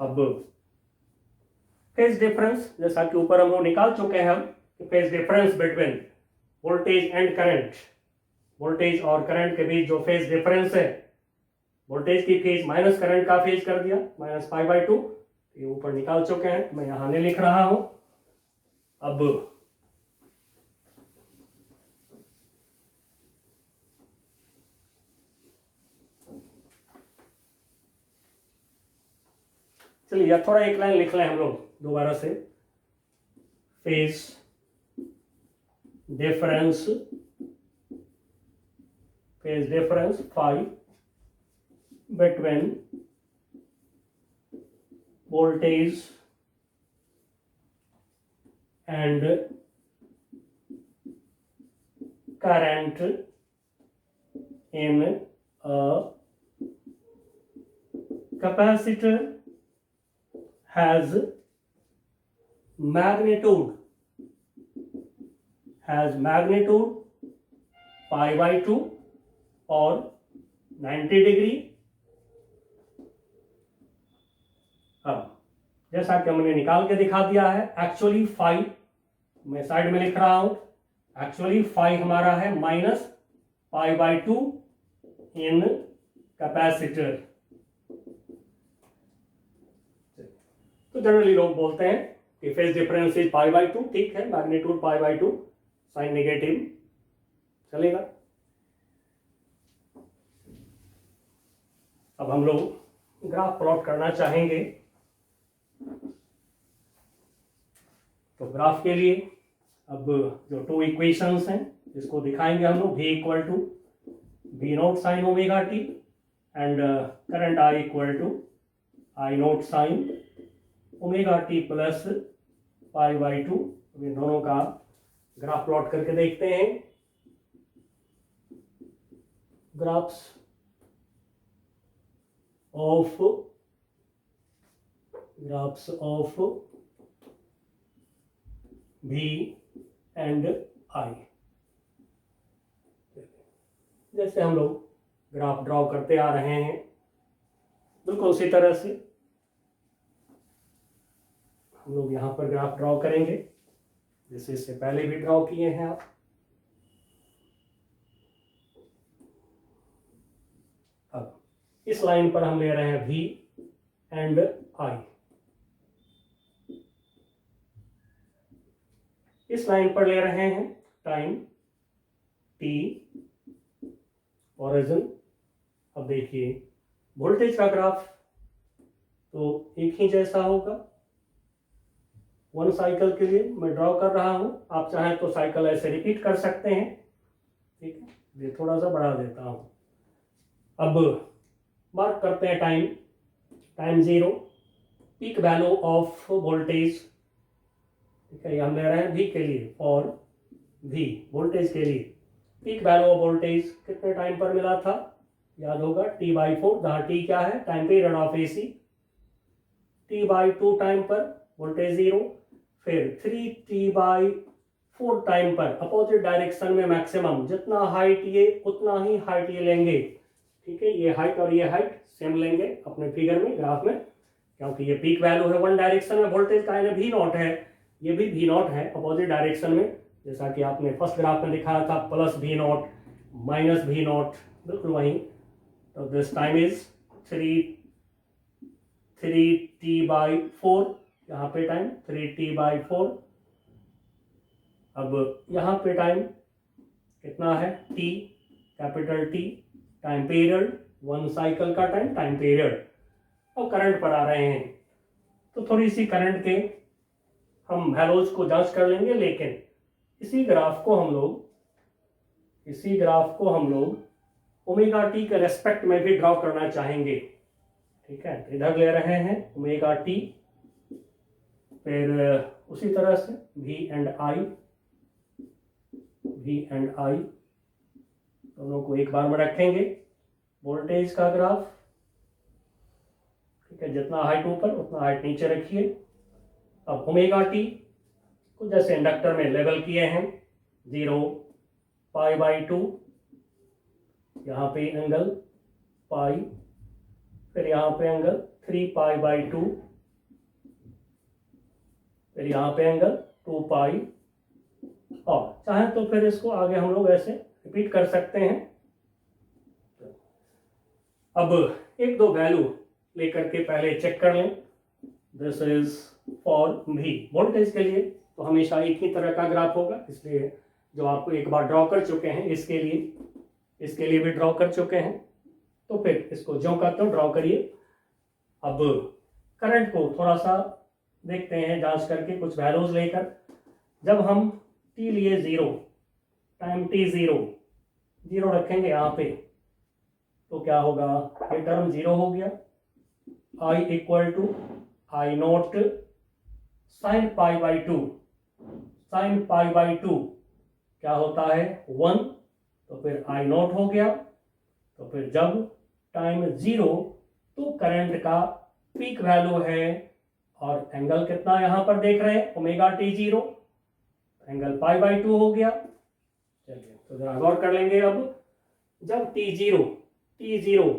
अब फेज डिफरेंस जैसा कि ऊपर हम लोग निकाल चुके हैं, हम phase difference between voltage and current, voltage और करंट के बीच जो फेज डिफरेंस है, वोल्टेज की फेज माइनस करंट का फेज कर दिया, माइनस पाई बाय 2, ये ऊपर निकाल चुके हैं, मैं यहां नहीं लिख रहा हूं। अब चलिए थोड़ा एक लाइन लिख लें हम लोग दोबारा से, phase difference phi between voltage and current in a capacitor has magnitude pi by 2 और 90 डिग्री। अब जैसा कि हमने निकाल के दिखा दिया है, एक्चुअली फाई मैं साइड में लिख रहा हूं, एक्चुअली फाई हमारा है minus pi by 2 in capacitor. तो जनरली लोग बोलते हैं कि phase difference is pi by 2, ठीक है, magnitude pi by 2, sign negative चलेगा। अब हम लोग ग्राफ प्लॉट करना चाहेंगे, तो ग्राफ के लिए अब जो 2 इक्वेशंस हैं इसको दिखाएंगे हम लोग, v equal to v nought sine omega t and current I equal to I nought sine omega t plus pi by 2। इन दोनों का ग्राफ प्लॉट करके देखते हैं। Graphs of V and I, जैसे हम लोग ग्राफ ड्रॉ करते आ रहे हैं, बिल्कुल उसी तरह से हम लोग यहाँ पर ग्राफ ड्रॉ करेंगे जैसे इससे पहले भी ड्रॉ किए हैं आप। अब इस लाइन पर हम ले रहे हैं V एंड I, इस लाइन पर ले रहे हैं टाइम T, ओरिजिन। अब देखिए वोल्टेज का ग्राफ तो एक ही जैसा होगा, वन साइकिल के लिए मैं ड्रॉ कर रहा हूं, आप चाहें तो साइकिल ऐसे रिपीट कर सकते हैं। ठीक है, ये थोड़ा सा बढ़ा देता हूं। अब मार्क करते हैं time 0, peak value of voltage. ठीक है, हम ले रहे हैं V के लिए और V वोल्टेज के लिए पीक वैल्यू ऑफ वोल्टेज कितने टाइम पर मिला था, याद होगा T/4, जहाँ T क्या है, time period of AC। T/2 time पर वोल्टेज 0, फिर 3T/4 टाइम पर अपोजिट डायरेक्शन में मैक्सिमम, जितना हाइट ये उतना ही हाइट ये लेंगे। ठीक है, ये हाइट और ये हाइट सेम लेंगे अपने फिगर में, ग्राफ में, क्योंकि ये पीक वैल्यू है वन डायरेक्शन में वोल्टेज का, यानी V0 है, ये भी V0 है अपोजिट डायरेक्शन में, जैसा कि आपने फर्स्ट ग्राफ में दिखाया था, प्लस V0 माइनस V0, बिल्कुल वही। तो दिस टाइम इज 3T/4, यहाँ पे टाइम 3T/4। अब यहाँ पे टाइम कितना है, T, capital T, time period, one cycle का टाइम पीरियड। और करंट पर आ रहे हैं तो थोड़ी सी करंट के हम वैल्यूज को जांच कर लेंगे, लेकिन इसी ग्राफ को हम लोग ओमेगा टी के रेस्पेक्ट में भी ड्रॉ करना चाहेंगे। ठीक है, इधर ले रहे हैं ओमेगा टी, फिर उसी तरह से V एंड I दोनों को एक बार में रखेंगे। वोल्टेज का ग्राफ, ठीक है, जितना हाइट ऊपर उतना हाइट नीचे रखिए। अब ओमेगा टी को जैसे इंडक्टर में लेवल किए हैं, 0 π/2, यहाँ पे एंगल पाई, फिर यहाँ पे एंगल 3π/2, फिर यहाँ पे एंगल 2π, और चाहे तो फिर इसको आगे हम लोग ऐसे रिपीट कर सकते हैं। अब एक दो वैल्यू लेकर के पहले चेक कर लें। This is for V voltage के लिए तो हमेशा एक ही तरह का ग्राफ होगा, इसलिए जो आपको एक बार ड्रॉ कर चुके हैं इसके लिए भी ड्रॉ कर चुके हैं, तो फिर इसको ज्यों का त्यों ड्रॉ करिए। अब करंट को थोड़ा सा देखते हैं जांच करके कुछ वैल्यूज लेकर। जब हम T लिए 0, टाइम T 0 रखेंगे यहाँ पे, तो क्या होगा, ये टर्म 0 हो गया। I = I0 sin π/2, sin π/2 क्या होता है, 1, तो फिर I0 हो गया। तो फिर जब टाइम 0 तो करंट का पीक वैल्यू है, और एंगल कितना यहां पर देख रहे हैं, ओमेगा टी 0, एंगल π/2 हो गया। चलिए तो जरा गौर कर लेंगे। अब जब T 0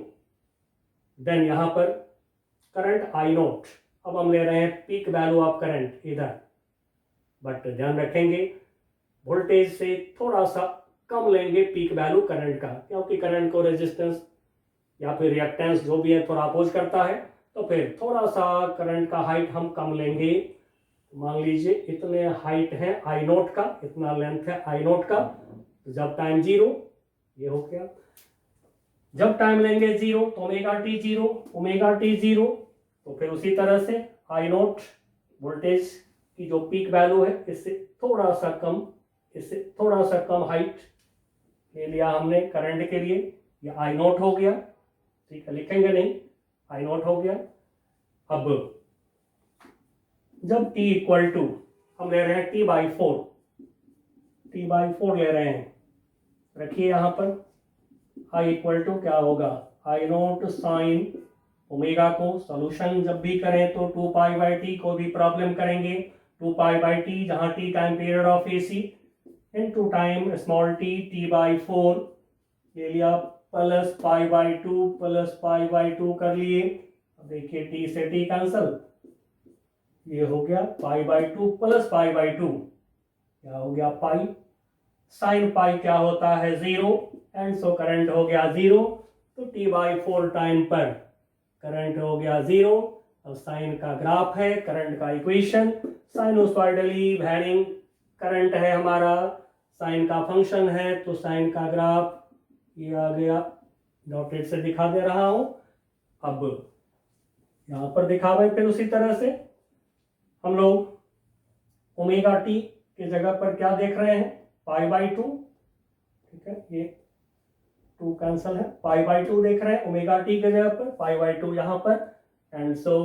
देन यहां पर करंट I0, अब हम ले रहे हैं पीक वैल्यू ऑफ करंट इधर, बट ध्यान रखेंगे वोल्टेज से थोड़ा सा कम लेंगे पीक वैल्यू करंट का, क्योंकि करंट को रेजिस्टेंस या फिर रिएक्टेंस जो भी है थोड़ा अपोज करता है, तो फिर थोड़ा सा करंट का हाइट हम कम लेंगे। मान लीजिए इतने हाइट है I0 का, इतना लेंथ है I0 का, तो जब टाइम 0 ये हो गया, जब टाइम लेंगे 0 तो ओमेगा टी 0, तो फिर उसी तरह से I0 वोल्टेज की जो पीक वैल्यू है इससे थोड़ा सा कम हाइट ले लिया हमने करंट के लिए, ये I0 हो गया। ठीक है, लिखेंगे नहीं, I0 हो गया। अब जब T = हम ले रहे हैं T/4 ले रहे हैं, रखिए यहाँ पर I = क्या होगा, I0 sin ओमेगा को सॉल्यूशन जब भी करें तो 2π/t को भी प्रॉब्लम करेंगे, 2π/t जहाँ t time period of AC into time small t T/4 ले लिया, प्लस π/2 कर लिए, देखिए टी से टी कैंसल, ये हो गया π/2 प्लस π/2, क्या हो गया पाई, साइन पाई क्या होता है 0, एंड सो करंट हो गया 0। तो t/4 टाइम पर करंट हो गया 0। अब साइन का ग्राफ है, करंट का इक्वेशन, साइनोसॉइडली वैरिंग करंट है हमारा, साइन का फंक्शन है, तो साइन का ग्राफ ये आ गया, डॉटेड से दिखा दे रहा हूं। अब यहां पर दिखा हुआ फिर उसी तरह से हम लोग ओमेगा टी की जगह पर क्या देख रहे हैं, π/2, ठीक है, ये 2 कैंसल है, π/2 देख रहे हैं ओमेगा टी के जगह पर, π/2 यहाँ पर, एंड सो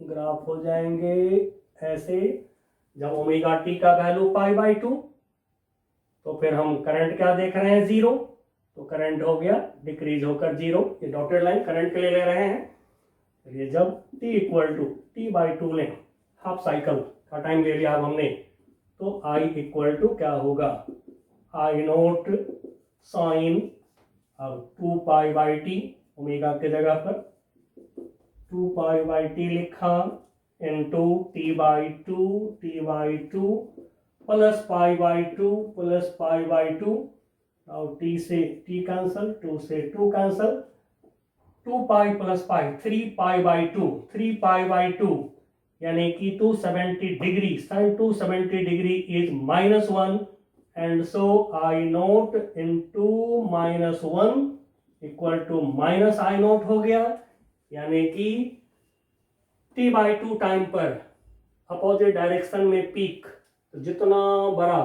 ग्राफ हो जाएंगे ऐसे। जब ओमेगा टी का वैल्यू π/2, तो फिर हम करंट क्या देख रहे हैं 0, तो करंट हो गया डिक्रीज होकर 0, ये डॉटेड लाइन करंट के लिए ले रहे हैं। ये जब t इक्वल टू t/2 लें, हाफ साइकिल का टाइम ले लिया अब हमने, तो I इक्वल टू क्या होगा, I0 साइन, अब 2π/t ओमेगा के जगह पर 2π/t लिखा, इंटू t/2 प्लस π/2 और t से t कैंसल, 2 से 2 कैंसल, 2π प्लस पाई 3π/2 यानी कि 270 डिग्री, साइन 270 डिग्री is -1, and so I0 into -1 equal to -I0 हो गया, यानी कि t/2 टाइम पर अपोजिट डायरेक्शन में पीक, तो जितना बड़ा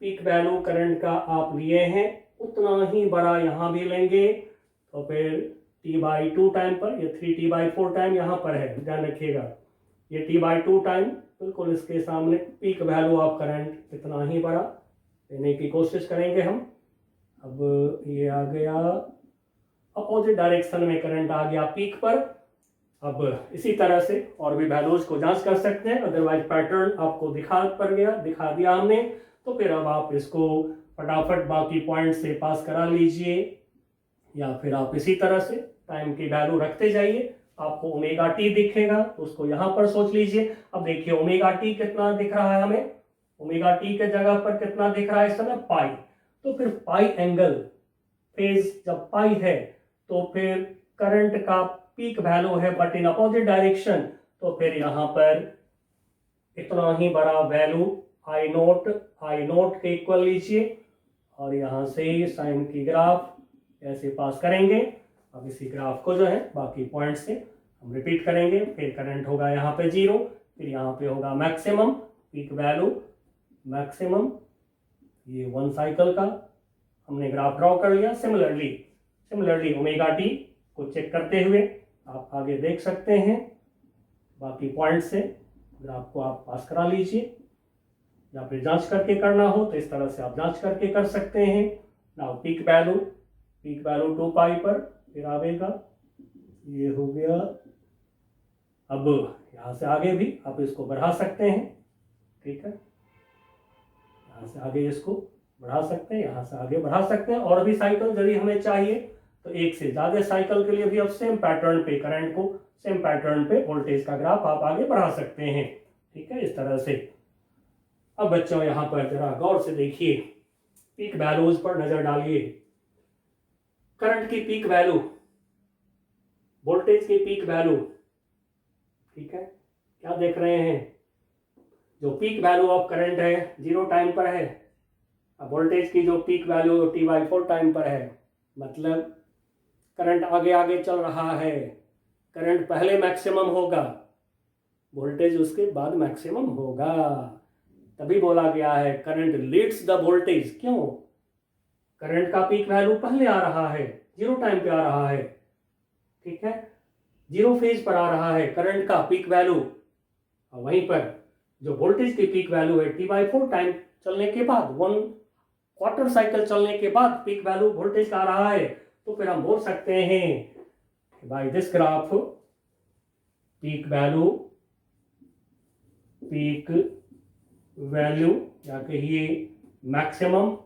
पीक वैल्यू करंट का आप लिए हैं उतना ही बड़ा यहाँ भी लेंगे, तो फिर t/2 टाइम पर, ये 3t/4 टाइम यहाँ पर है, ध्यान रखिएगा, ये t/2 टाइम बिल्कुल इसके सामने पीक वैल्यू ऑफ करंट इतना ही बड़ा लेने की कोशिश करेंगे हम। अब ये आ गया अपोजिट डायरेक्शन में करंट आ गया पीक पर। अब इसी तरह से और भी वैल्यूज को जांच कर सकते हैं, अदरवाइज पैटर्न आपको दिखा दिया हमने, तो फिर अब आप इसको फटाफट बाकी पॉइंट से पास करा लीजिए, या फिर आप इसी तरह से टाइम की वैल्यू रखते जाइए, आपको ओमेगा टी दिखेगा तो उसको यहाँ पर सोच लीजिए। अब देखिए ओमेगा टी कितना दिख रहा है हमें, ओमेगा टी के जगह पर कितना दिख रहा है इस समय पाई, तो फिर पाई एंगल फेज जब पाई है तो फिर करंट का पीक वैल्यू है बट इन अपोजिट डायरेक्शन, तो फिर यहाँ पर इतना ही बड़ा वैल्यू I0 के इक्वल लीजिए, और यहाँ से साइन की ग्राफ ऐसे पास करेंगे। अब इसी ग्राफ को जो है बाकी पॉइंट से हम रिपीट करेंगे, फिर करंट होगा यहाँ पे 0, फिर यहाँ पे होगा मैक्सिमम पीक वैल्यू, मैक्सिमम, ये 1 साइकिल का हमने ग्राफ ड्रॉ कर लिया। सिमिलरली ओमेगा टी को चेक करते हुए आप आगे देख सकते हैं, बाकी पॉइंट से ग्राफ को आप पास करा लीजिए, या फिर जांच करके करना हो तो इस तरह से आप जांच करके कर सकते हैं। नाउ पीक वैल्यू 2π पर फिर आवेगा, ये हो गया। अब यहाँ से आगे भी आप इसको बढ़ा सकते हैं, ठीक है, यहाँ से आगे इसको बढ़ा सकते हैं, यहाँ से आगे बढ़ा सकते हैं, और भी साइकिल यदि हमें चाहिए तो एक से ज्यादा साइकिल के लिए भी आप सेम पैटर्न पे करंट को, सेम पैटर्न पे वोल्टेज का ग्राफ आप आगे बढ़ा सकते हैं, ठीक है, इस तरह से। अब बच्चों यहाँ पर जरा गौर से देखिए, पीक वैल्यूज पर नजर डालिए, करंट की पीक वैल्यू, वोल्टेज की पीक वैल्यू, ठीक है, क्या देख रहे हैं, जो पीक वैल्यू ऑफ करंट है 0 टाइम पर है, अब वोल्टेज की जो पीक वैल्यू t/4 टाइम पर है, मतलब करंट आगे आगे चल रहा है, करंट पहले मैक्सिमम होगा, वोल्टेज उसके बाद मैक्सिमम होगा, तभी बोला गया है करंट लीड्स द वोल्टेज। क्यों, करंट का पीक वैल्यू पहले आ रहा है, 0 टाइम पे आ रहा है, ठीक है, 0 फेज पर आ रहा है करंट का पीक वैल्यू, और वहीं पर जो वोल्टेज की पीक वैल्यू है t/4 टाइम चलने के बाद, 1 क्वार्टर साइकिल चलने के बाद पीक वैल्यू वोल्टेज का आ रहा है, तो फिर हम बोल सकते हैं by this graph peak value या कहिए maximum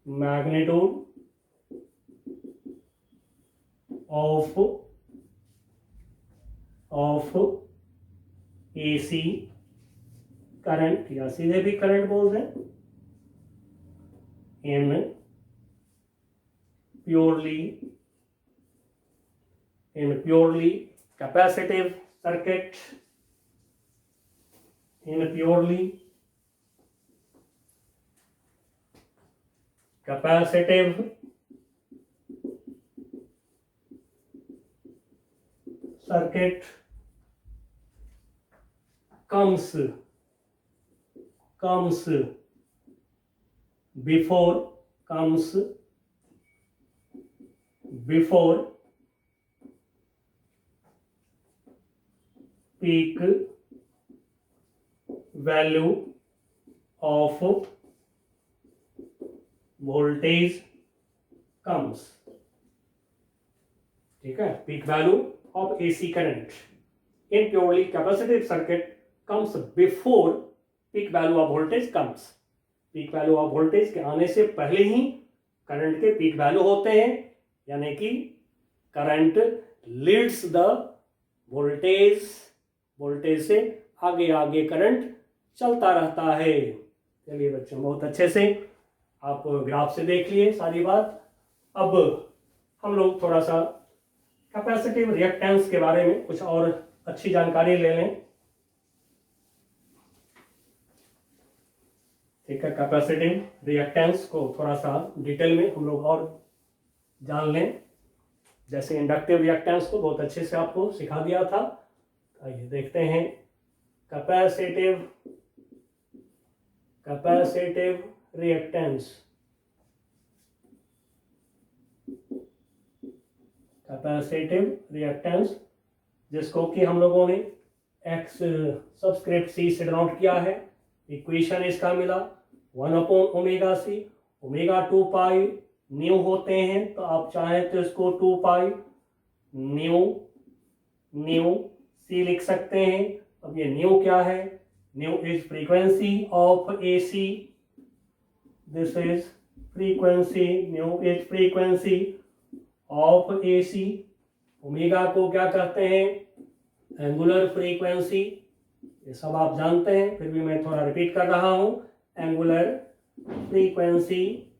magnitude of AC current, या सीधे भी करंट बोल दें, in purely capacitive circuit, in a purely capacitive circuit comes before peak value of voltage comes, ठीक है, peak value of AC current in purely capacitive circuit comes before peak value of voltage comes. Peak value of voltage के आने से पहले ही current के peak value होते हैं, यानी कि करंट लीड्स द वोल्टेज से आगे आगे करंट चलता रहता है। चलिए बच्चों, बहुत अच्छे से आप ग्राफ से देख लिए सारी बात। अब हम लोग थोड़ा सा कैपेसिटिव रिएक्टेंस के बारे में कुछ और अच्छी जानकारी ले लें, ठीक है। कैपेसिटिव रिएक्टेंस को थोड़ा सा डिटेल में हम लोग और जान लें, जैसे इंडक्टिव रिएक्टेंस को बहुत अच्छे से आपको सिखा दिया था। आइए देखते हैं कैपेसिटिव रिएक्टेंस। कैपेसिटिव रिएक्टेंस जिसको कि हम लोगों ने एक्स सबस्क्रिप्ट सी से डिनोट किया है। इक्वेशन इसका मिला 1/ओमेगा सी, ओमेगा 2 पाई न्यू होते हैं, तो आप चाहें तो इसको 2 पाई न्यू सी लिख सकते हैं। अब ये न्यू क्या है? New is frequency of AC, this is frequency, new is frequency of AC। Omega को क्या कहते हैं? एंगुलर फ्रीक्वेंसी, ये सब आप जानते हैं, फिर भी मैं थोड़ा रिपीट कर रहा हूं। Angular frequency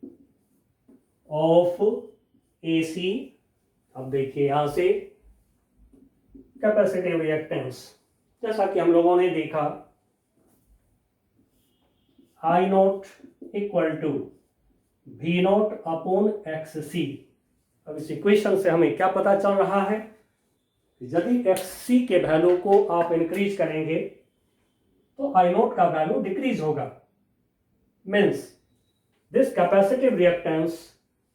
of AC। अब देखिए यहां से कैपेसिटिव रिएक्टेंस, जैसा कि हम लोगों ने देखा I0 equal to V0 upon XC। अब इस इक्वेशन से हमें क्या पता चल रहा है? यदि XC के वैल्यू को आप इंक्रीज करेंगे तो I0 का वैल्यू डिक्रीज होगा। Means this capacitive reactance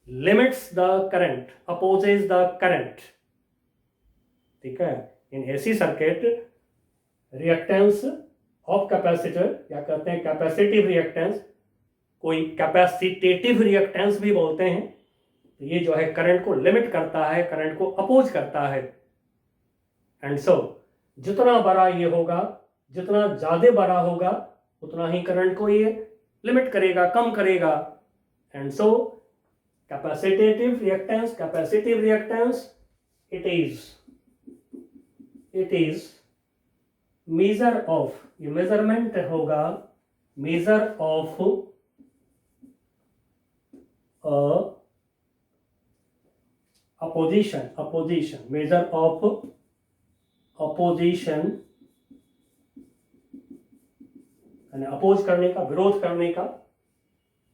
limits the current, opposes the current, ठीक है। इन AC circuit reactance of capacitor, क्या कहते हैं? कैपेसिटिव रिएक्टेंस, कोई कैपेसिटेटिव रिएक्टेंस भी बोलते हैं। तो ये जो है करंट को लिमिट करता है, करंट को अपोज करता है। एंड सो जितना बड़ा ये होगा, जितना ज्यादा बड़ा होगा, उतना ही करंट को ये लिमिट करेगा, कम करेगा। And so capacitative reactance it is measure of, ये मेजरमेंट होगा, measure of opposition, measure of opposition, यानी अपोज करने का, विरोध करने का।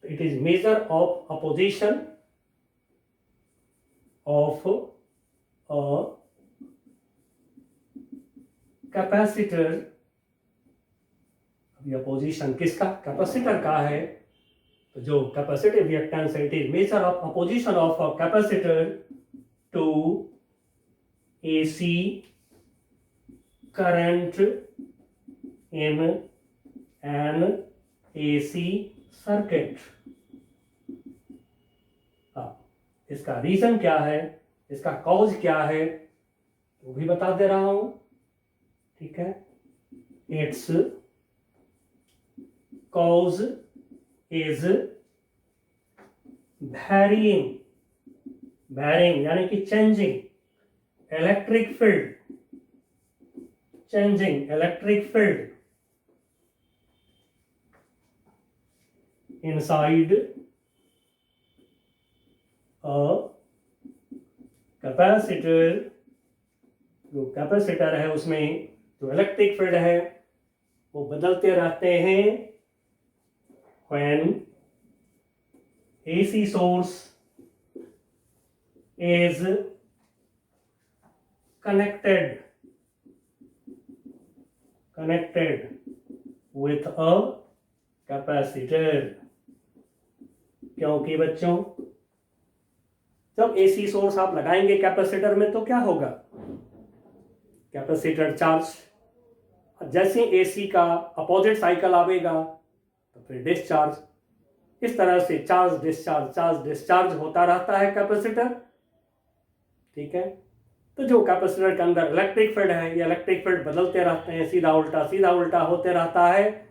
It is measure of opposition of a capacitor. अभी अपोजिशन किसका? कैपेसिटर का है। तो जो कैपेसिटिव रिएक्टेंस है, it is measure of opposition of a capacitor to AC current in an AC circuit. इसका रीजन क्या है, इसका कॉज क्या है, वो भी बता दे रहा हूं, ठीक है। इट्स कॉज इज वैरिंग यानी कि changing, electric field, changing electric field inside a capacitor, जो कैपेसिटर है उसमें जो इलेक्ट्रिक फील्ड है वो बदलते रहते हैं when AC source is connected with a capacitor। क्योंकि बच्चों जब AC सोर्स आप लगाएंगे कैपेसिटर में तो क्या होगा, कैपेसिटर चार्ज, जैसे AC का अपोजिट साइकिल आवेगा तो फिर डिस्चार्ज, इस तरह से चार्ज डिस्चार्ज होता रहता है कैपेसिटर। ठीक है, तो जो कैपेसिटर के अंदर इलेक्ट्रिक फील्ड है, ये इलेक्ट्रिक फील्ड बदलते रहते हैं, सीधा उल्टा होते रहता है,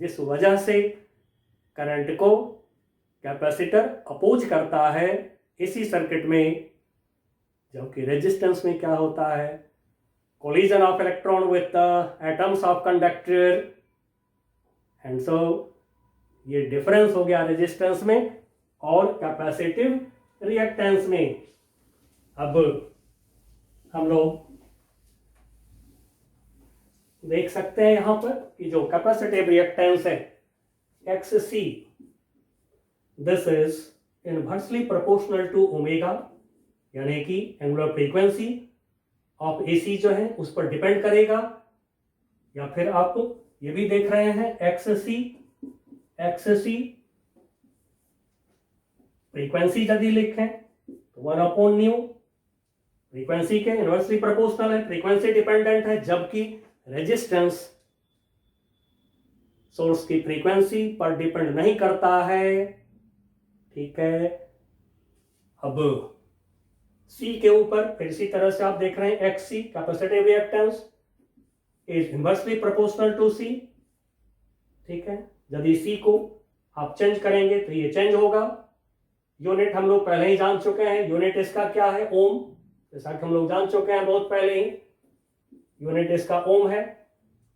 जिस वजह से करंट को कैपेसिटर अपोज करता है। इसी सर्किट में जबकि रेजिस्टेंस में क्या होता है, collision of electron with the atoms of conductor, and so ये डिफरेंस हो गया रेजिस्टेंस में और कैपेसिटिव रिएक्टेंस में। अब हम लोग देख सकते हैं यहां पर कि जो कैपेसिटिव रिएक्टेंस है XC, this is inversely proportional to omega, यानी कि एंगुलर फ्रीक्वेंसी ऑफ AC जो है उस पर डिपेंड करेगा। या फिर आप ये भी देख रहे हैं XC फ्रीक्वेंसी यदि लिखें तो 1/न्यू, फ्रीक्वेंसी के इनवर्सली प्रोपोर्शनल है, फ्रीक्वेंसी डिपेंडेंट है, जबकि रेजिस्टेंस सोर्स की फ्रीक्वेंसी पर डिपेंड नहीं करता है। ठीक है, अब C के ऊपर फिर इसी तरह से आप देख रहे हैं XC capacitive reactance is inversely proportional to C। ठीक है, यदि C को आप चेंज करेंगे तो ये चेंज होगा। यूनिट हम लोग पहले ही जान चुके हैं, यूनिट इसका क्या है, ओम, जैसा कि हम लोग जान चुके हैं बहुत पहले ही, यूनिट इसका ओम है।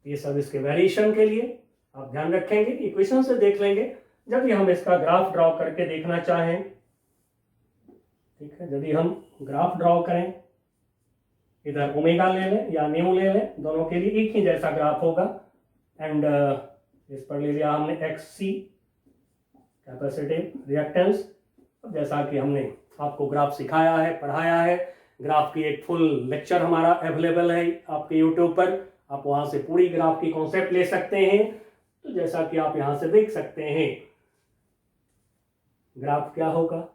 ये सब इसके वेरिएशन के लिए आप ध्यान रखेंगे, इक्वेशन से देख लेंगे जब ये हम इसका ग्राफ ड्रॉ करके देखना चाहें। ठीक है, यदि हम ग्राफ ड्रॉ करें, इधर ओमेगा ले लें या न्यू ले लें, दोनों के लिए एक ही जैसा ग्राफ होगा। एंड इस पर ले लिया हमने XC कैपेसिटिव रिएक्टेंस। जैसा कि हमने आपको ग्राफ सिखाया है, पढ़ाया है, ग्राफ की एक फुल लेक्चर हमारा अवेलेबल है आपके यूट्यूब पर, आप वहां से पूरी ग्राफ की कॉन्सेप्ट ले सकते हैं। तो जैसा कि आप यहां से देख सकते हैं ग्राफ क्या होगा,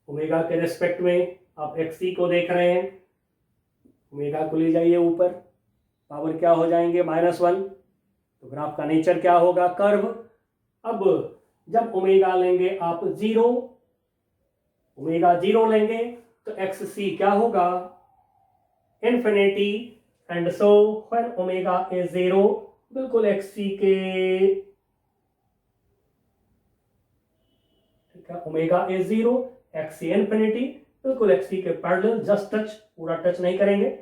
ओमेगा के रेस्पेक्ट में आप XC को देख रहे हैं, ओमेगा को ले जाइए ऊपर, पावर क्या हो जाएंगे -1, तो ग्राफ का नेचर क्या होगा, कर्व। अब जब ओमेगा लेंगे आप 0, ओमेगा 0 लेंगे तो XC क्या होगा, infinity. And so when omega is 0, बिल्कुल XC के, ठीक है, ओमेगा इज 0, XC इन्फिनिटी, बिल्कुल XC के पैरेलल, जस्ट टच, पूरा टच नहीं करेंगे।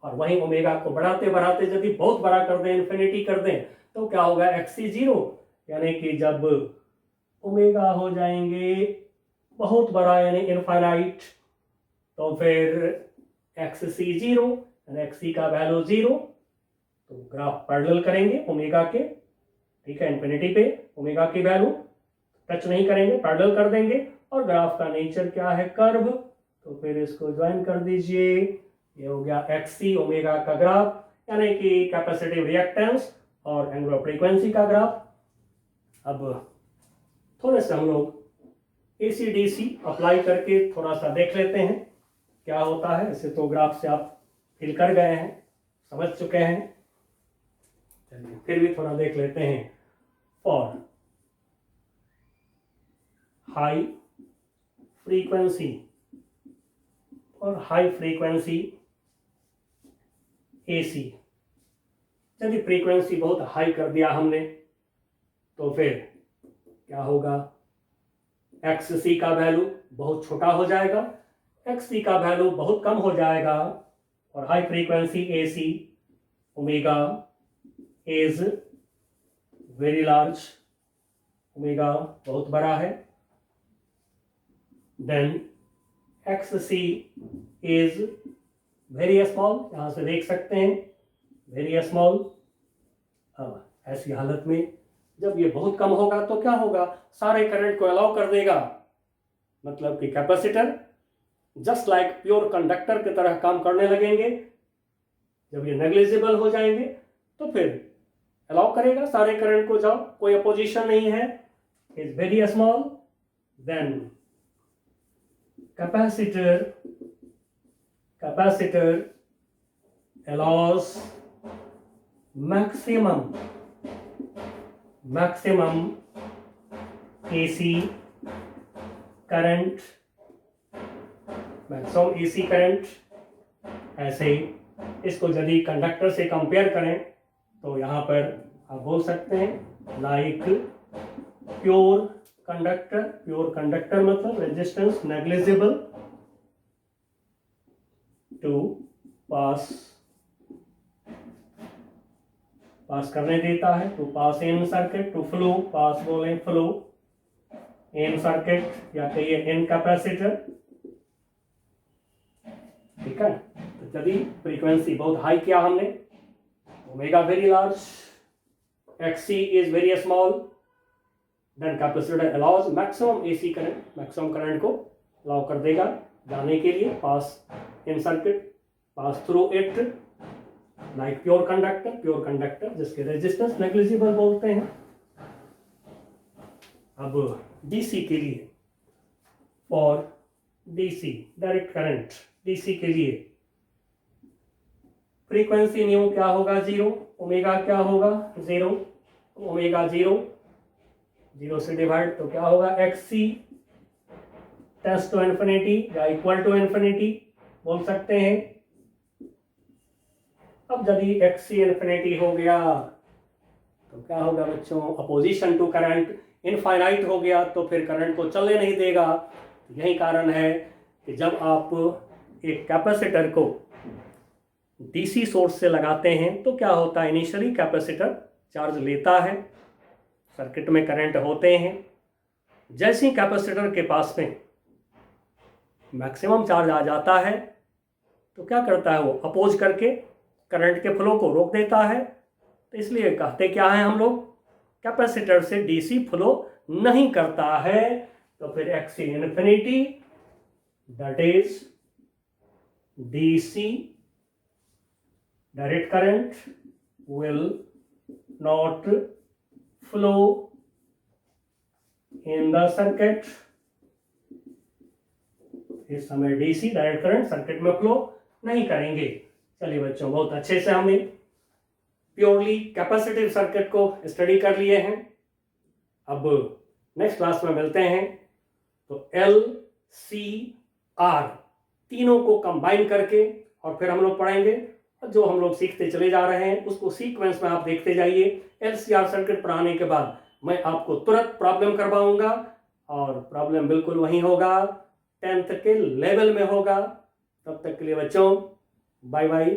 और वहीं ओमेगा को बढ़ाते बढ़ाते यदि बहुत बड़ा कर दें, इन्फिनिटी कर दें, तो क्या होगा, XC 0, यानी कि जब ओमेगा हो जाएंगे बहुत बड़ा यानी इनफाइनाइट, तो फिर XC 0 यानी XC का वैल्यू 0, तो ग्राफ पैरेलल करेंगे ओमेगा के। ठीक है, इन्फिनिटी पे ओमेगा की वैल्यू टच नहीं करेंगे, पैरेलल कर देंगे, और ग्राफ का नेचर क्या है, कर्व। तो फिर इसको ज्वाइन कर दीजिए, ये हो गया XC ओमेगा का ग्राफ, यानी कि कैपेसिटिव रिएक्टेंस और एंगुलर फ्रीक्वेंसी का ग्राफ। अब थोड़े से हम लोग AC/DC अप्लाई करके थोड़ा सा देख लेते हैं क्या होता है। इसे तो ग्राफ से आप फिल कर गए हैं, समझ चुके हैं, चलिए फिर भी थोड़ा देख लेते हैं। फॉर हाई फ्रीक्वेंसी और हाई फ्रीक्वेंसी AC, यदि फ्रीक्वेंसी बहुत हाई कर दिया हमने तो फिर क्या होगा, XC का वैल्यू बहुत छोटा हो जाएगा, XC का वैल्यू बहुत कम हो जाएगा और high frequency AC omega is very large, omega बहुत बड़ा है। Then XC is very small, यहां से देख सकते हैं वेरी स्मॉल। ऐसी हालत में जब ये बहुत कम होगा तो क्या होगा, सारे करंट को अलाउ कर देगा, मतलब कि capacitor just like pure conductor की तरह काम करने लगेंगे। जब ये नेग्लिजिबल हो जाएंगे तो फिर अलाउ करेगा सारे करंट को, जाओ, कोई अपोजिशन नहीं है, is very small. Then capacitor allows maximum AC current, maximum AC current. ऐसे ही इसको यदि कंडक्टर से कंपेयर करें तो यहाँ पर आप बोल सकते हैं लाइक प्योर कंडक्टर मतलब रेजिस्टेंस नेग्लिजिबल टू पास करने देता है, to pass in circuit, to flow, pass बोले फ्लो इन सर्किट या कहिए इन कैपेसिटर। ठीक है, तो यदि फ्रीक्वेंसी बहुत हाई किया हमने, omega very large, XC is very small, then capacitor allows maximum AC current, maximum current को अलाउ कर देगा जाने के लिए, pass in circuit, pass through it, like pure conductor जिसके रेजिस्टेंस नेग्लिजिबल बोलते हैं। अब DC के लिए, for DC direct current, DC के लिए फ्रीक्वेंसी न्यू क्या होगा, 0, ओमेगा क्या होगा 0, ओमेगा 0 से डिवाइड तो क्या होगा, XC टेंड्स टू इन्फिनिटी या इक्वल टू इन्फिनिटी बोल सकते हैं। अब यदि XC इन्फिनिटी हो गया तो क्या होगा बच्चों, अपोजिशन टू करंट इनफाइनाइट हो गया तो फिर करंट को चलने नहीं देगा। यही कारण है कि जब आप एक कैपेसिटर को DC सोर्स से लगाते हैं तो क्या होता है, इनिशियली कैपेसिटर चार्ज लेता है, सर्किट में करंट होते हैं, जैसे ही कैपेसिटर के पास में मैक्सिमम चार्ज आ जाता है तो क्या करता है, वो अपोज करके करंट के फ्लो को रोक देता है। तो इसलिए कहते क्या है हम लोग, कैपेसिटर से DC फ्लो नहीं करता है, तो फिर XC infinity that is DC direct current will not flow in the circuit। इस समय DC डायरेक्ट करंट सर्किट में फ्लो नहीं करेंगे। चलिए बच्चों, बहुत अच्छे से हमने प्योरली कैपेसिटिव सर्किट को स्टडी कर लिए हैं। अब नेक्स्ट क्लास में मिलते हैं तो L, C, R तीनों को कंबाइन करके और फिर हम लोग पढ़ेंगे। जो हम लोग सीखते चले जा रहे हैं उसको सीक्वेंस में आप देखते जाइए। LCR सर्किट पढ़ाने के बाद मैं आपको तुरंत प्रॉब्लम करवाऊंगा और प्रॉब्लम बिल्कुल वही होगा, 10th के लेवल में होगा। तब तक के लिए बच्चों बाय बाय।